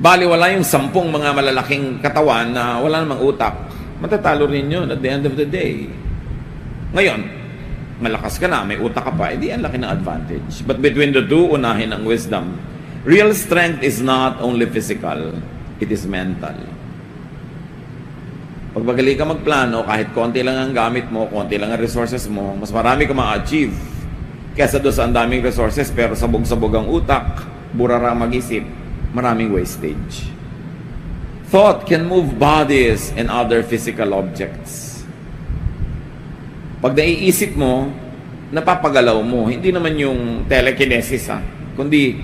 Baliwala yung 10 mga malalaking katawan na wala namang utak. Matatalo rin yun at the end of the day. Ngayon, malakas ka na, may utak ka pa, edi ang laki ng advantage. But between the two, unahin ang wisdom. Real strength is not only physical, it is mental. Pag magaling ka magplano, kahit konti lang ang gamit mo, konti lang ang resources mo, mas marami ka ma-achieve. Kesa doon sa ang daming resources, pero sabog-sabog ang utak, burara mag-isip, maraming wastage. Thought can move bodies and other physical objects. Pag naiisip mo, napapagalaw mo. Hindi naman yung telekinesis kundi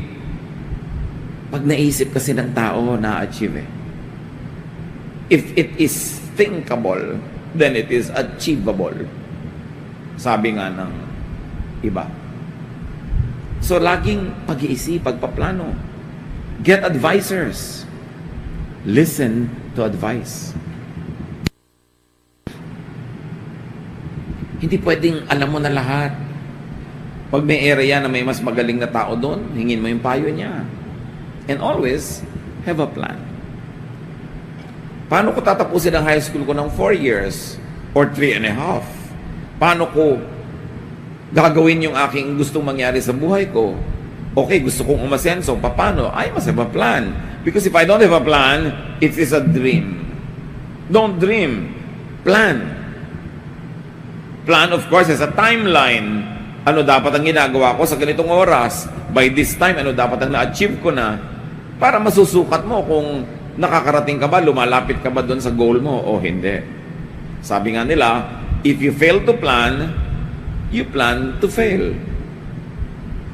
pag naisip kasi ng tao, na-achieve eh. If it is thinkable, then it is achievable. Sabi nga ng iba. So, laging pag-iisip, pagpaplano. Get advisors. Listen to advice. Hindi pwedeng alam mo na lahat. Pag may area na may mas magaling na tao doon, hingin mo yung payo niya. And always, have a plan. Paano ko tatapusin ang high school ko ng 4 years or 3.5? Paano ko gagawin yung aking gustong mangyari sa buhay ko? Okay, gusto kong umasenso. Paano? I must have a plan. Because if I don't have a plan, it is a dream. Don't dream. Plan. Plan, of course, has a timeline. Ano dapat ang ginagawa ko sa ganitong oras? By this time, ano dapat ang na-achieve ko na? Para masusukat mo kung nakakarating ka ba, lumalapit ka ba doon sa goal mo o hindi. Sabi nga nila, if you fail to plan, you plan to fail.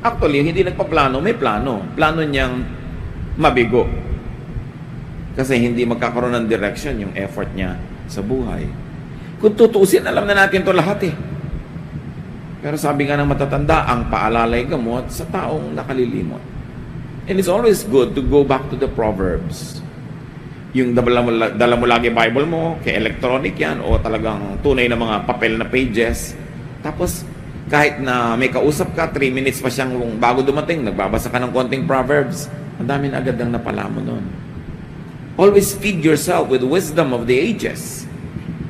Actually, hindi nagpaplano, may plano. Plano niyang mabigo. Kasi hindi magkakaroon ng direction yung effort niya sa buhay. Kung tutuusin, alam na natin to lahat eh. Pero sabi nga ng matatanda, ang paalalay gamot sa taong nakalilimot. And it's always good to go back to the Proverbs. Yung dala mo lagi Bible mo, kay electronic yan, o talagang tunay na mga papel na pages. Tapos, kahit na may kausap ka, 3 minutes pa siyang bago dumating, nagbabasa ka ng konting Proverbs, ang dami na agad ang napala mo nun. Always feed yourself with wisdom of the ages.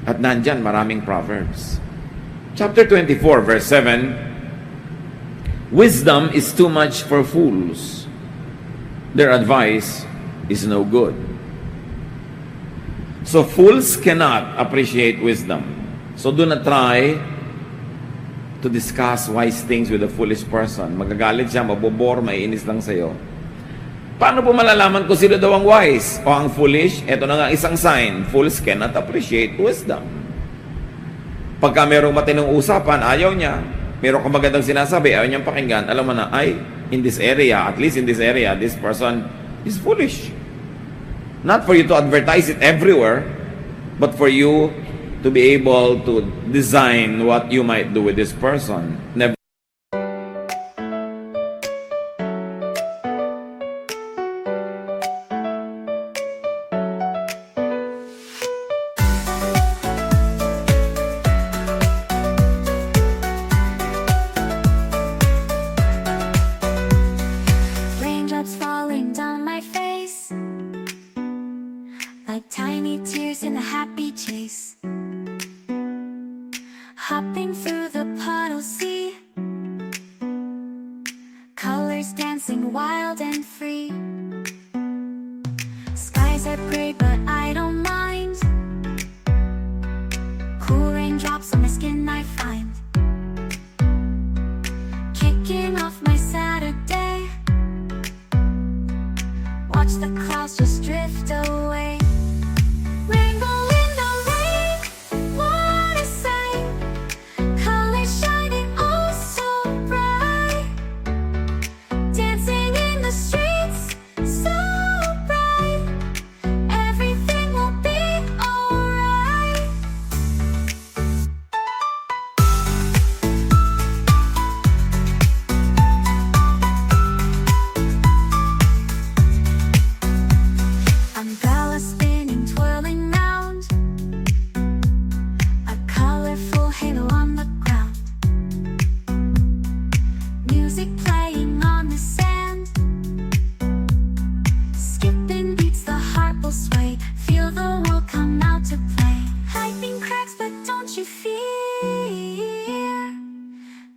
At nandyan, maraming Proverbs. Chapter 24, verse 7, wisdom is too much for fools. Their advice is no good. So fools cannot appreciate wisdom. So do not try to discuss wise things with a foolish person. Magagalit siya, mabobor, maiinis lang sa'yo. Paano po malalaman kung sino daw ang wise o ang foolish? Ito na nga isang sign. Fools cannot appreciate wisdom. Pagka merong matinong usapan, ayaw niya. Meron kang magandang sinasabi, ayaw niyang pakinggan. Alam mo na, ay, in this area, at least in this area, this person is foolish. Not for you to advertise it everywhere, but for you to be able to design what you might do with this person. Never. Raindrops falling down my face, like tiny tears in a happy chase. Hopping through the puddles, see colors dancing wild and free. Skies are gray, but I don't mind. Cool raindrops on my skin I find. Kicking off my Saturday, watch the clouds just drift away. Rainbow in the rain, what a sight. Colors shining oh so bright. Dancing in the streets, so bright. Everything will be alright. Umbrella spinning, twirling round, a colorful halo on the ground. Music playing on the sand, skipping beats, the heart will sway. Feel the world come out to play. Lightning cracks, but don't you fear.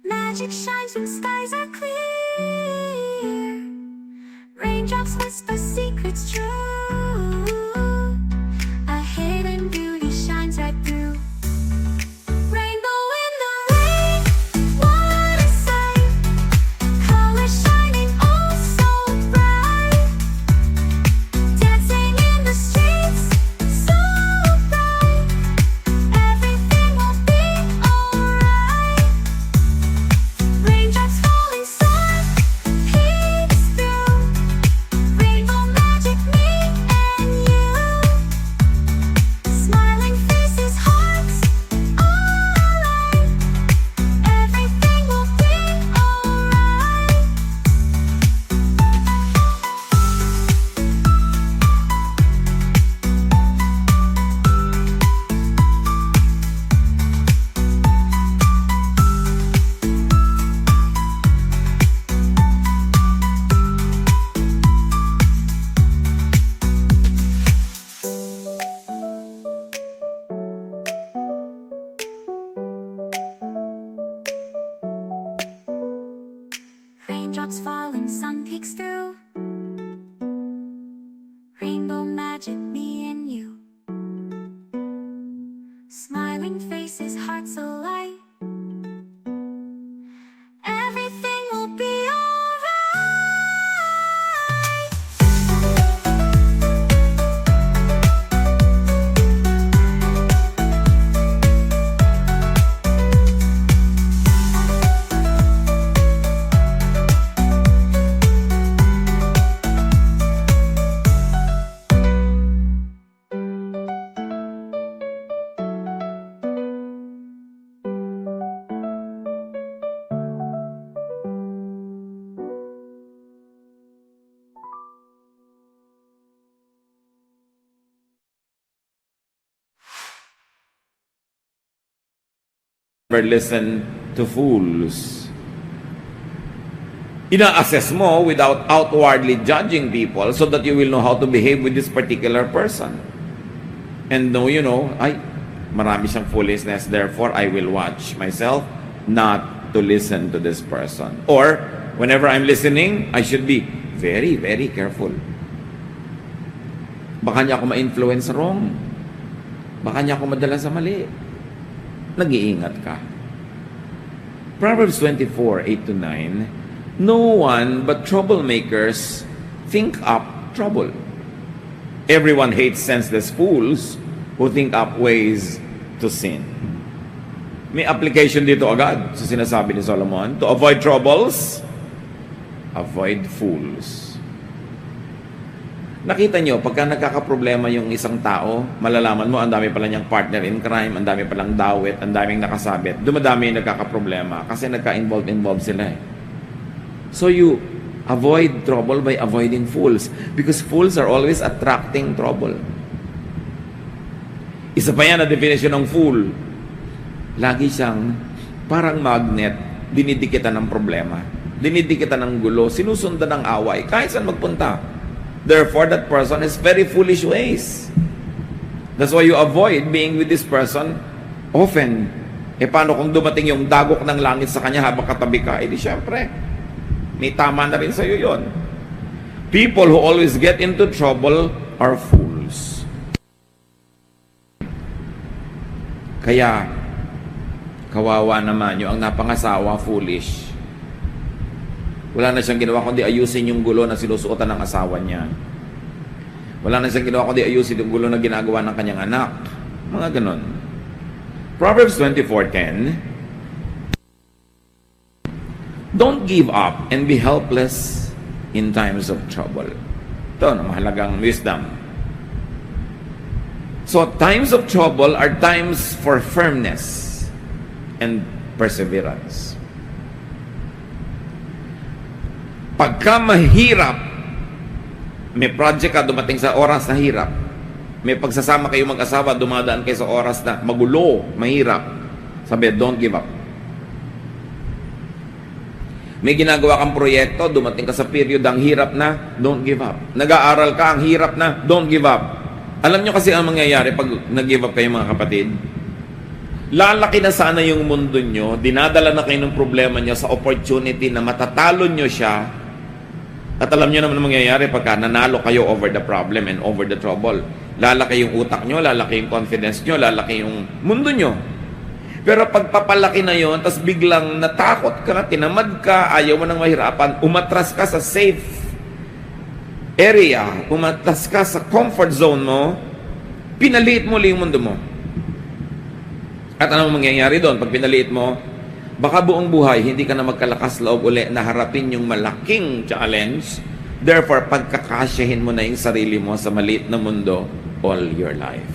Magic shines when skies are clear. Raindrops whisper secrets true. A hidden beauty shines right through. Rainbow in the rain, what a sight. Colors shining oh so bright. Dancing in the streets, so bright. Everything will be alright. Raindrops falling, sun peeks through. Rainbow magic meets listen to fools. Ina-assess mo without outwardly judging people so that you will know how to behave with this particular person. And know, ay, marami siyang foolishness, therefore I will watch myself not to listen to this person. Or, whenever I'm listening, I should be very, very careful. Baka niya ako ma-influence wrong. Baka niya ako madala sa mali. Nag-iingat ka. Proverbs 24, 8-9, no one but troublemakers think up trouble. Everyone hates senseless fools who think up ways to sin. May application dito agad sa sinasabi ni Solomon. To avoid troubles, avoid fools. Nakita nyo, pagka nagkakaproblema yung isang tao, malalaman mo, ang dami pala niyang partner in crime, ang dami palang dawit, ang daming nakasabit. Dumadami yung nagkakaproblema kasi nagka-involved sila eh. So you avoid trouble by avoiding fools because fools are always attracting trouble. Isa pa yan na definition ng fool. Lagi siyang parang magnet, dinidikitan ng problema, dinidikitan ng gulo, sinusundan ng away, kahit saan magpunta. Therefore, that person has very foolish ways. That's why you avoid being with this person often. Paano kung dumating yung dagok ng langit sa kanya habang katabi ka? Di syempre, may tama na rin sa'yo yun. People who always get into trouble are fools. Kaya, kawawa naman yung ang napangasawa, foolish. Wala na siyang ginawa kundi ayusin yung gulo na sinusuotan ng asawa niya. Wala na siyang ginawa kundi ayusin yung gulo na ginagawa ng kanyang anak. Mga ganon. Proverbs 24:10, don't give up and be helpless in times of trouble. Ito na mahalagang wisdom. So, times of trouble are times for firmness and perseverance. Pagka mahirap, may project ka, dumating sa oras na hirap. May pagsasama kayo mag-asawa, dumadaan kayo sa oras na magulo, mahirap. Sabi, don't give up. May ginagawa kang proyekto, dumating ka sa period, ang hirap na, don't give up. Nag-aaral ka, ang hirap na, don't give up. Alam nyo kasi ang mangyayari pag nag-give up kayo mga kapatid? Lalaki na sana yung mundo nyo, dinadala na kayo ng problema nyo sa opportunity na matatalo nyo siya. At alam nyo naman ang mangyayari pagka nanalo kayo over the problem and over the trouble. Lalaki yung utak nyo, lalaki yung confidence nyo, lalaki yung mundo nyo. Pero pagpapalaki na yon, tas biglang natakot ka, tinamad ka, ayaw mo nang mahirapan, umatras ka sa safe area, umatras ka sa comfort zone mo, pinaliit mo yung mundo mo. At anong mangyayari doon? Pag pinaliit mo, baka buong buhay, hindi ka na magkalakas loob uli na harapin yung malaking challenge. Therefore, pagkakasyahin mo na yung sarili mo sa maliit na mundo all your life.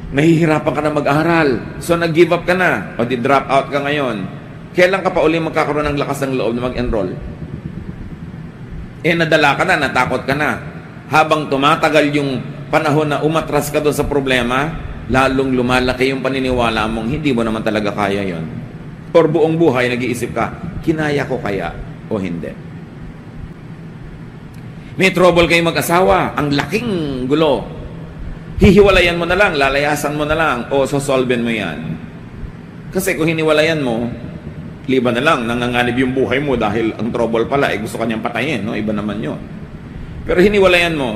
Nahihirapan ka na mag-aral. So, nag-give up ka na. O di-drop out ka ngayon. Kailan ka pa uli magkakaroon ng lakas ng loob na mag-enroll? Nadala ka na, natakot ka na. Habang tumatagal yung panahon na umatras ka doon sa problema, lalong lumalaki yung paniniwala mong hindi mo naman talaga kaya yon. Or buong buhay nag-iisip ka, kinaya ko kaya o hindi. May trouble kayong mag-asawa, ang laking gulo. Hihiwalayan mo na lang, lalayasan mo na lang, o sosolven mo yan. Kasi kung hiniwalayan mo, liba na lang, nanganganib yung buhay mo dahil ang trouble pala, gusto kanyang patayin, no? Iba naman yun. Pero hiniwalayan mo,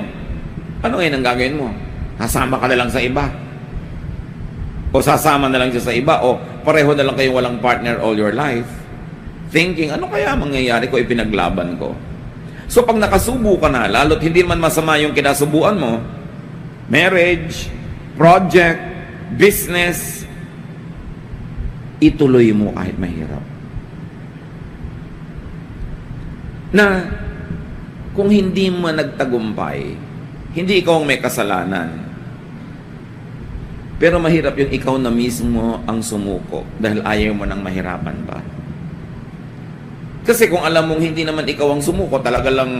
ano ngayon ang gagawin mo? Hasama ka na lang sa iba. O sasama na lang siya sa iba, o pareho na lang kayong walang partner all your life, thinking, ano kaya mangyayari ko, ipinaglaban ko? So pag nakasubo ka na, lalo't hindi man masama yung kinasubuan mo, marriage, project, business, ituloy mo kahit mahirap. Na kung hindi mo nagtagumpay, hindi ikaw ang may kasalanan. Pero mahirap yung ikaw na mismo ang sumuko dahil ayaw mo nang mahirapan pa. Kasi kung alam mong hindi naman ikaw ang sumuko, talaga lang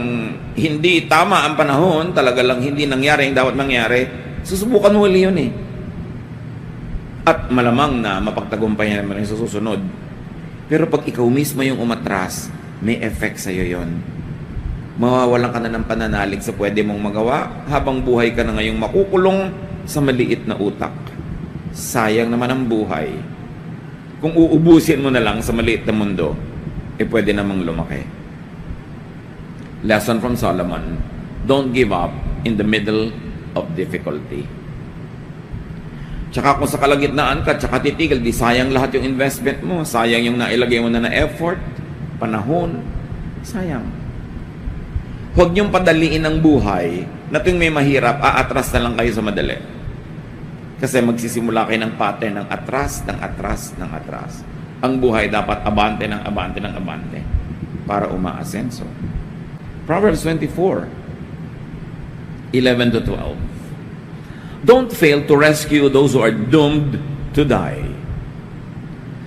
hindi tama ang panahon, talaga lang hindi nangyari ang dapat mangyari, susubukan mo ulit yun eh. At malamang na mapagtagumpayan naman yung susunod. Pero pag ikaw mismo yung umatras, may effect sa'yo yon. Mawawalan ka na ng pananalig sa pwede mong magawa habang buhay ka na ngayong makukulong sa maliit na utak. Sayang naman ang buhay. Kung uubusin mo na lang sa maliit na mundo, pwede namang lumaki. Lesson from Solomon: don't give up in the middle of difficulty. Tsaka kung sa kalagitnaan ka, tsaka titigil, di sayang lahat yung investment mo, sayang yung nailagay mo na effort, panahon, sayang. Huwag niyong padaliin ang buhay na tuwing may mahirap, aatras na lang kayo sa madali. Kasi magsisimula kayo ng pattern ng atras, ng atras, ng atras. Ang buhay dapat abante ng abante ng abante para umaasenso. Proverbs 24, 11 to 12. Don't fail to rescue those who are doomed to die.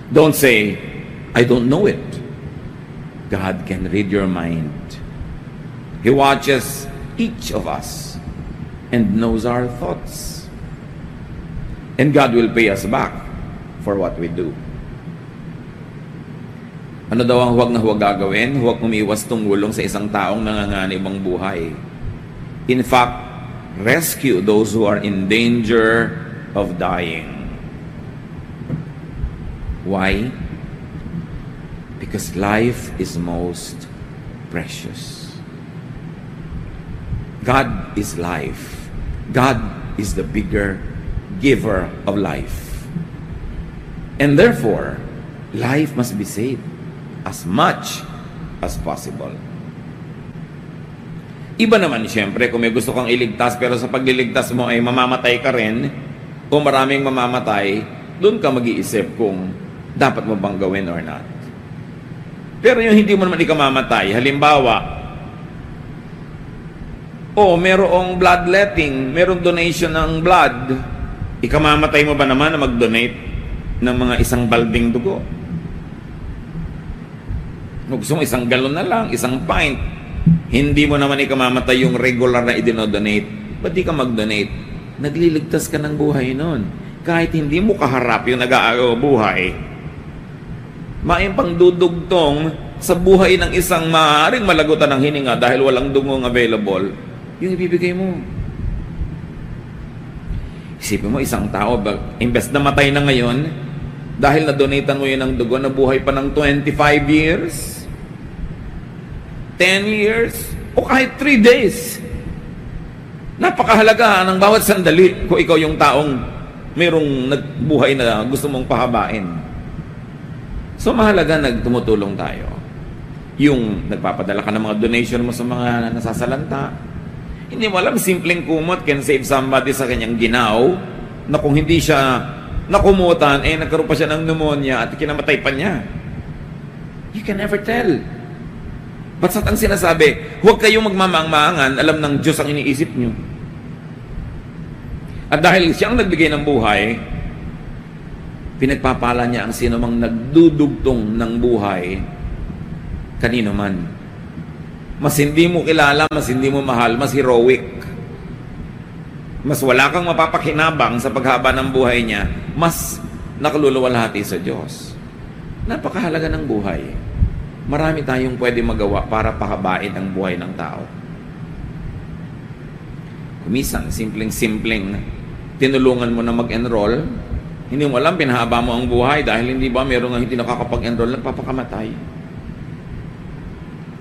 Don't say, I don't know it. God can read your mind. He watches each of us and knows our thoughts. And God will pay us back for what we do. Ano daw ang huwag na huwag gagawin? Huwag umiwas tumulong sa isang taong nanganganib ang buhay. In fact, rescue those who are in danger of dying. Why? Because life is most precious. God is life. God is the bigger giver of life. And therefore, life must be saved as much as possible. Iba naman siyempre kung may gusto kang iligtas pero sa pagliligtas mo ay mamamatay ka rin o maraming mamamatay, doon ka mag-iisip kung dapat mo bang gawin or not. Pero yung hindi mo naman ikamamatay, halimbawa, merong bloodletting, merong donation ng blood, ikamamatay mo ba naman na mag-donate ng mga isang balding dugo? Gusto mo isang galon na lang, isang pint. Hindi mo naman ikamamatay yung regular na idinodonate. Ba't di ka mag-donate? Nagliligtas ka ng buhay nun. Kahit hindi mo kaharap yung nag-aagaw buhay, maimpang dudugtong sa buhay ng isang maaaring malagutan ng hininga dahil walang dugong available, yung ibibigay mo. Isipin mo, isang tao, imbes na matay na ngayon, dahil na-donatan mo yun ng dugo, na buhay pa ng 25 years, 10 years, o kahit 3 days. Napakahalaga ng bawat sandali kung ikaw yung taong mayroong nagbuhay na gusto mong pahabain. So mahalaga nagtumutulong tayo. Yung nagpapadala ka ng mga donation mo sa mga nasasalanta. Hindi mo alam, simpleng kumot can save somebody sa kanyang ginaw na kung hindi siya nakumutan, nagkaroon pa siya ng pneumonia at kinamatay pa niya. You can never tell. Basta't ang sinasabi, huwag kayong magmamangmangan, alam ng Diyos ang iniisip nyo. At dahil siyang nagbigay ng buhay, pinagpapala niya ang sino mang nagdudugtong ng buhay, kanino man. Mas hindi mo kilala, mas hindi mo mahal, mas heroic. Mas wala kang mapapakinabang sa paghaba ng buhay niya, mas nakaluluwalhati sa Diyos. Napakahalaga ng buhay. Marami tayong pwede magawa para pahabain ang buhay ng tao. Kumisan, simpleng-simpleng tinulungan mo na mag-enroll, hindi mo alam, pinahaba mo ang buhay dahil hindi ba meron nga hindi nakakapag-enroll, nagpapakamatay.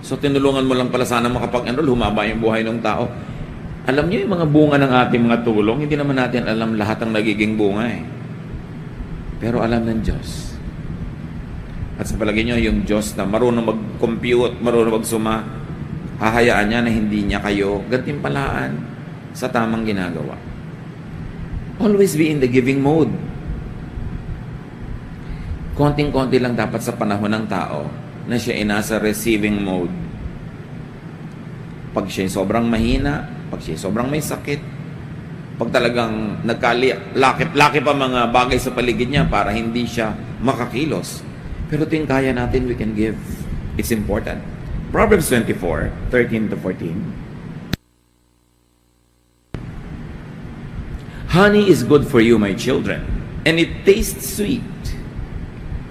So tinulungan mo lang pala sana makapag-enroll, humaba yung buhay ng tao. Alam niyo yung mga bunga ng ating mga tulong, hindi naman natin alam lahat ang nagiging bunga eh. Pero alam ng Diyos. At sa palagay nyo, yung Diyos na marunong mag-compute, marunong magsuma, hahayaan niya na hindi niya kayo gantimpalaan sa tamang ginagawa. Always be in the giving mode. Konting-konti lang dapat sa panahon ng tao na siya ay nasa receiving mode. Pag siya sobrang mahina, pag siya sobrang may sakit, pag talagang nagkalakip-lakip pa mga bagay sa paligid niya para hindi siya makakilos. Pero ting kaya natin, we can give. It's important. Proverbs 24, 13 to 14. Honey is good for you, my children, and it tastes sweet.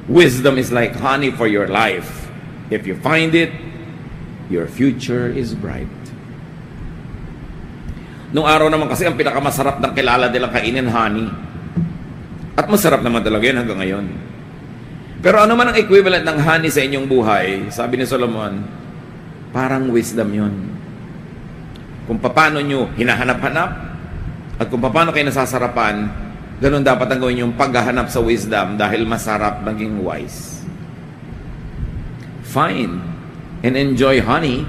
Wisdom is like honey for your life. If you find it, your future is bright. Nung araw naman kasi, ang pinakamasarap na kilala nilang kainin, honey. At masarap naman talaga yun hanggang ngayon. Pero ano man ang equivalent ng honey sa inyong buhay, sabi ni Solomon, parang wisdom yun. Kung paano nyo hinahanap-hanap, at kung paano kayo nasasarapan, ganun dapat ang gawin yung paghahanap sa wisdom dahil masarap maging wise. Find and enjoy honey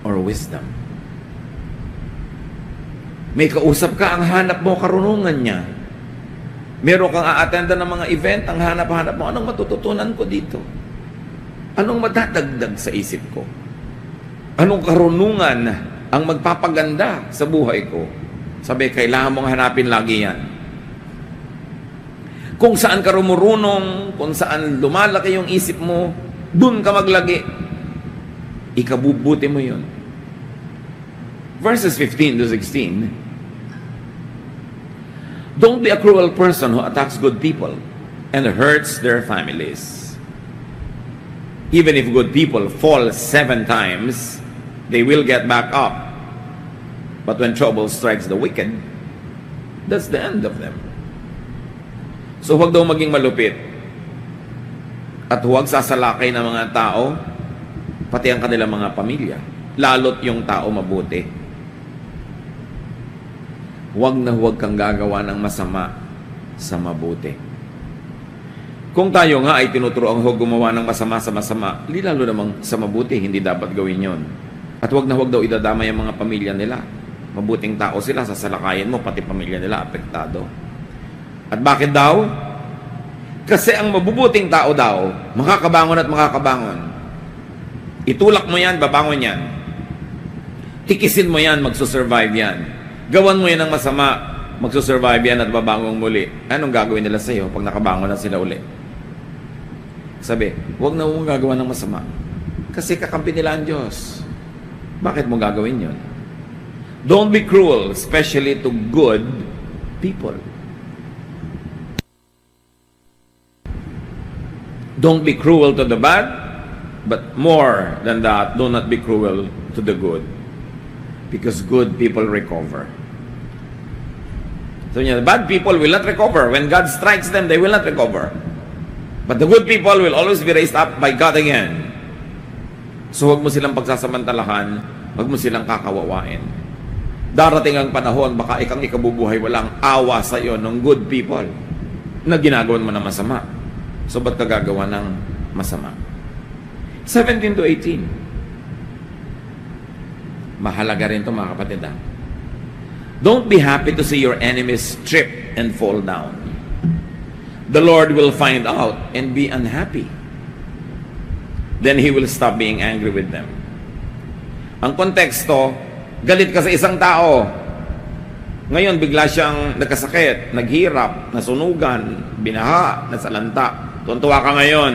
or wisdom. May kausap ka, ang hanap mo, karunungan niya. Meron kang a-attenda ng mga event, ang hanap-hanap mo, anong matututunan ko dito? Anong madadagdag sa isip ko? Anong karunungan ang magpapaganda sa buhay ko? Sabi, kailangan mong hanapin lagi yan. Kung saan ka rumurunong, kung saan lumalaki yung isip mo, dun ka maglagi. Ikabubuti mo yun. Verses 15 to 16. Don't be a cruel person who attacks good people and hurts their families. Even if good people fall 7 times, they will get back up. But when trouble strikes the wicked, that's the end of them. So huwag daw maging malupit. At huwag sasalakay ng mga tao, pati ang kanilang mga pamilya. Lalo't yung tao mabuti. Huwag na huwag kang gagawa ng masama sa mabuti. Kung tayo nga ay tinuturoang huwag gumawa ng masama sa masama, lalo namang sa mabuti, hindi dapat gawin yon. At huwag na huwag daw idadamay ang mga pamilya nila. Mabuting tao sila, sasalakayin mo, pati pamilya nila apektado. At bakit daw? Kasi ang mabubuting tao daw, makakabangon at makakabangon. Itulak mo yan, babangon yan. Tikisin mo yan, magsusurvive yan. Gawan mo yan ng masama, magsusurvive yan at babangong muli. Anong gagawin nila sa iyo pag nakabangon na sila uli? Sabi, huwag na mong gagawa ng masama. Kasi kakampi nila ang Diyos. Bakit mo gagawin yun? Don't be cruel, especially to good people. Don't be cruel to the bad, but more than that, do not be cruel to the good. Because good people recover. So, the bad people will not recover. When God strikes them, they will not recover. But the good people will always be raised up by God again. So, huwag mo silang pagsasamantalahan, huwag mo silang kakawawain. Darating ang panahon, baka ikang ikabubuhay, walang awa sa iyo ng good people na ginagawan mo na masama. So, ba't ka gagawa ng masama? 17 to 18. Mahalaga rin ito, mga kapatid. Don't be happy to see your enemies trip and fall down. The Lord will find out and be unhappy. Then He will stop being angry with them. Ang konteksto, galit ka sa isang tao. Ngayon, bigla siyang nagkasakit, naghirap, nasunugan, binaha, nasalanta. Tuntua ka ngayon.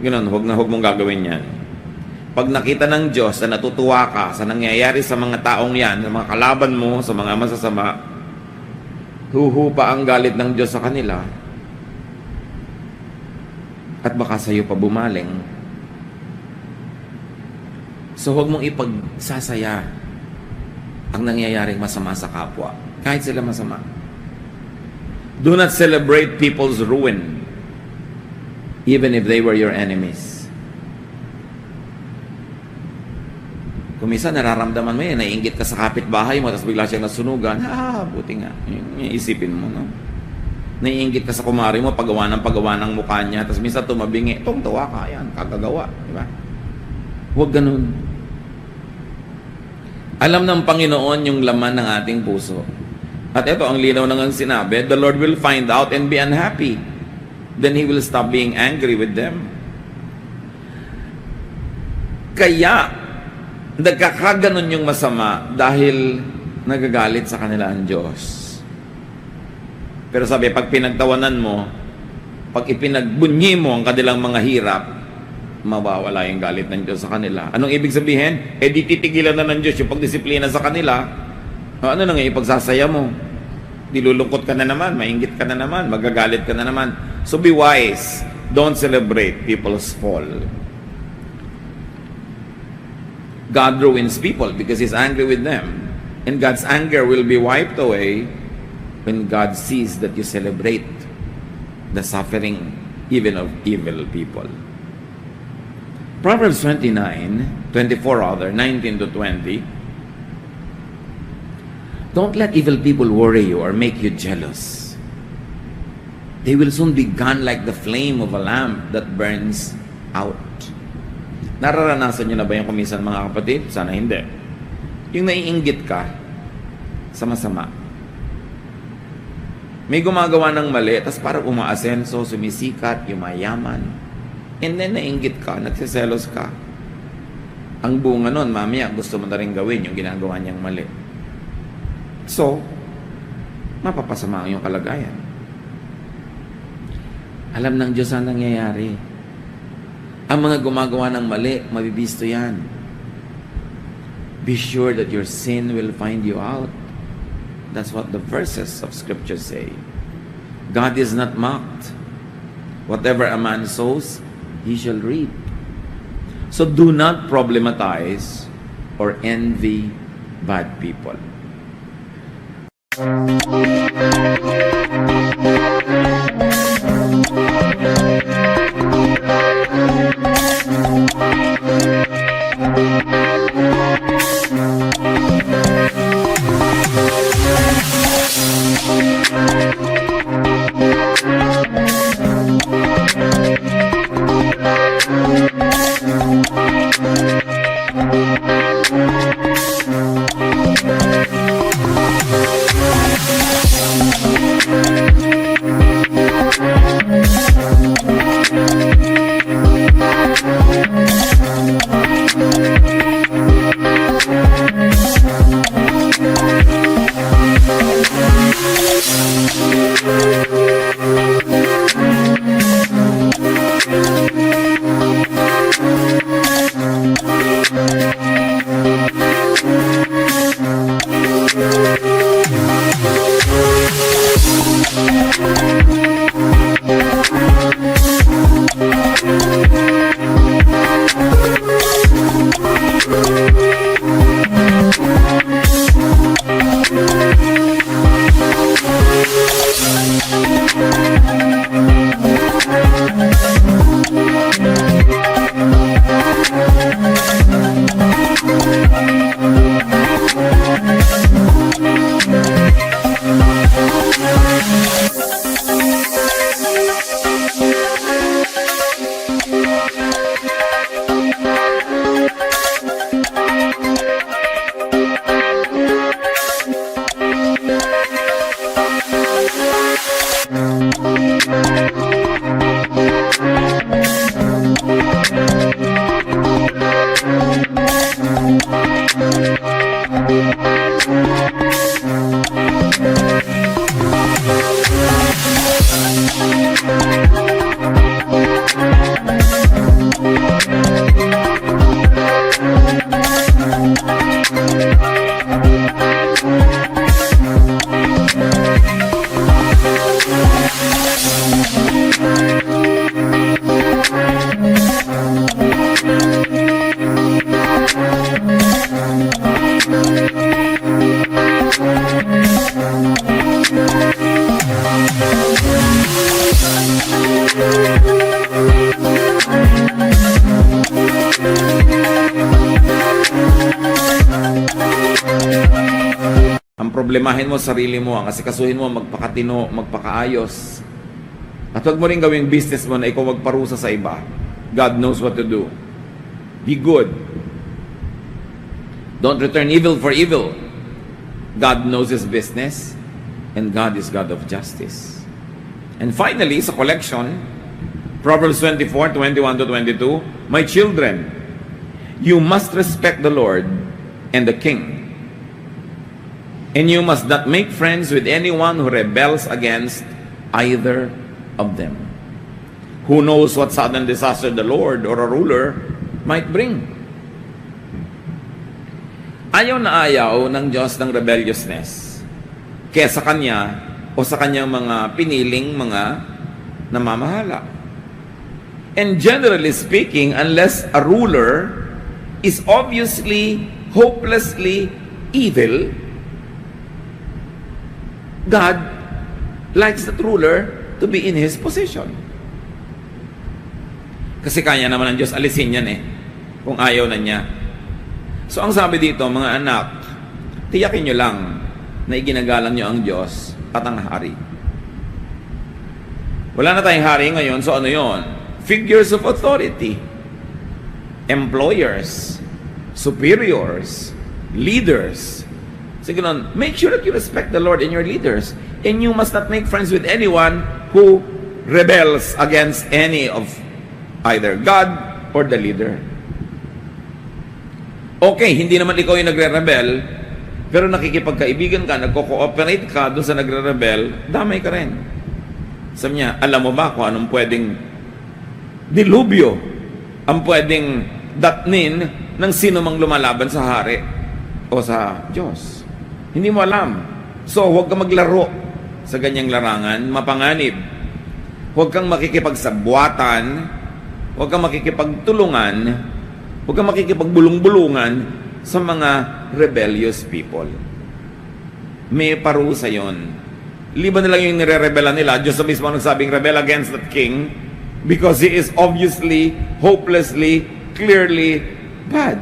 Ganun, huwag na huwag mong gagawin yan. Pag nakita ng Diyos na natutuwa ka sa nangyayari sa mga taong yan, sa mga kalaban mo, sa mga masasama, huhupa ang galit ng Diyos sa kanila at baka sa'yo pa bumaling. So huwag mong ipagsasaya ang nangyayaring masama sa kapwa, kahit sila masama. Do not celebrate people's ruin, even if they were your enemies. Kung minsan nararamdaman mo yan, naiinggit ka sa kapitbahay mo, tapos bigla siyang nasunugan, buti nga. Yung isipin mo, no? Naiinggit ka sa kumari mo, paggawa ng mukha niya, tapos minsan tumabingi, tuwa ka, yan, kagagawa. Diba? Huwag ganun. Alam ng Panginoon yung laman ng ating puso. At ito, ang linaw nang sinabi, the Lord will find out and be unhappy. Then He will stop being angry with them. Kaya, nagkakaganon yung masama dahil nagagalit sa kanila ang Diyos. Pero sabi, pag pinagtawanan mo, pag ipinagbunyi mo ang kanilang mga hirap, mawawala yung galit ng Diyos sa kanila. Anong ibig sabihin? Di titigilan na ng Diyos yung pagdisiplina sa kanila. Ano nang ipagsasaya mo? Dilulungkot ka na naman, mainggit ka na naman, magagalit ka na naman. So be wise. Don't celebrate people's fall. God ruins people because He's angry with them. And God's anger will be wiped away when God sees that you celebrate the suffering even of evil people. Proverbs 29, 24 rather, 19 to 20. Don't let evil people worry you or make you jealous. They will soon be gone like the flame of a lamp that burns out. Nararanasan nyo na ba yung kumisan mga kapatid? Sana hindi. Yung naiinggit ka sa masama. May gumagawa ng mali, tapos parang umaasenso, sumisikat, yumayaman. And then naiinggit ka, nagsiselos ka. Ang bunga nun, mamaya gusto mo na rin gawin yung ginagawa niyang mali. So, mapapasama ang iyong kalagayan. Alam ng Diyos ang nangyayari. Ang mga gumagawa ng mali, mabibisto yan. Be sure that your sin will find you out. That's what the verses of Scripture say. God is not mocked. Whatever a man sows, he shall reap. So do not problematize or envy bad people. Ang problemahin mo sarili mo, ang asikasuhin mo, magpakatino, magpakaayos. At huwag mo rin gawing business mo na ikaw magparusa sa iba. God knows what to do. Be good. Don't return evil for evil. God knows His business, and God is God of justice. And finally, sa collection, Proverbs 24, 21 to 22, my children, you must respect the Lord and the King. And you must not make friends with anyone who rebels against either of them. Who knows what sudden disaster the Lord or a ruler might bring? Ayaw na ayaw ng Diyos ng rebelliousness. kaya sa kanya o sa kanyang mga piniling mga namamahala. And generally speaking, unless a ruler is obviously, hopelessly evil, God likes that ruler to be in his position. Kasi kaya naman ng Diyos alisin yan kung ayaw na niya. So ang sabi dito, mga anak, tiyakin nyo lang na iginagalang nyo ang Diyos at ang hari. Wala na tayong hari ngayon, so ano yon? Figures of authority. Employers, superiors, leaders. Sige nun, make sure that you respect the Lord and your leaders. And you must not make friends with anyone who rebels against any of either God or the leader. Okay, hindi naman ikaw yung nagre-rebel, pero nakikipagkaibigan ka, nagko-cooperate ka doon sa nagre-rebel, damay ka rin. Sabi niya, alam mo ba kung anong pwedeng dilubyo ang pwedeng datnin ng sino mang lumalaban sa hari o sa Diyos? Hindi mo alam. So, huwag kang maglaro sa ganyang larangan, mapanganib. Huwag kang makikipagsabwatan, huwag kang makikipagtulungan, huwag kang makikipagbulong-bulungan sa mga rebellious people. May parusa yon. Liban na lang yung nire-rebella nila, Diyos na mismo nagsabing rebel against that king because he is obviously, hopelessly, clearly bad.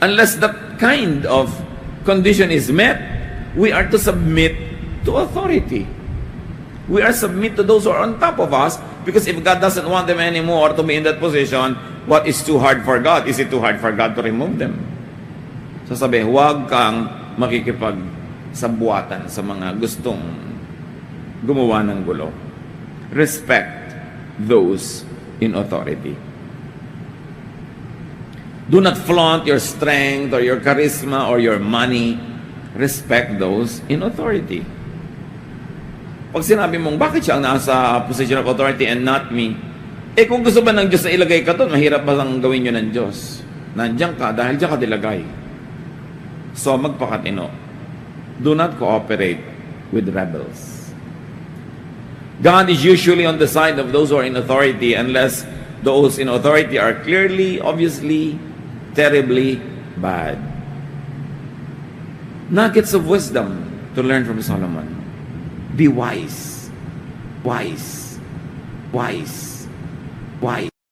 Unless that kind of condition is met, we are to submit to authority. We are submit to those who are on top of us, because if God doesn't want them anymore to be in that position, what is too hard for God? Is it too hard for God to remove them? So sabi, huwag kang makikipagsabuatan sa mga gustong gumawa ng gulo. Respect those in authority. Do not flaunt your strength or your charisma or your money. Respect those in authority. Pag sinabi mong, bakit siya ang nasa position of authority and not me? Kung gusto ba ng Diyos na ilagay ka doon, mahirap ba lang gawin nyo ng Diyos? Nandiyan ka, dahil diyan ka dilagay. So, magpakatino. Do not cooperate with rebels. God is usually on the side of those who are in authority unless those in authority are clearly, obviously, terribly bad. Nuggets of wisdom to learn from Solomon. Be wise. Wise. Wise. Wise.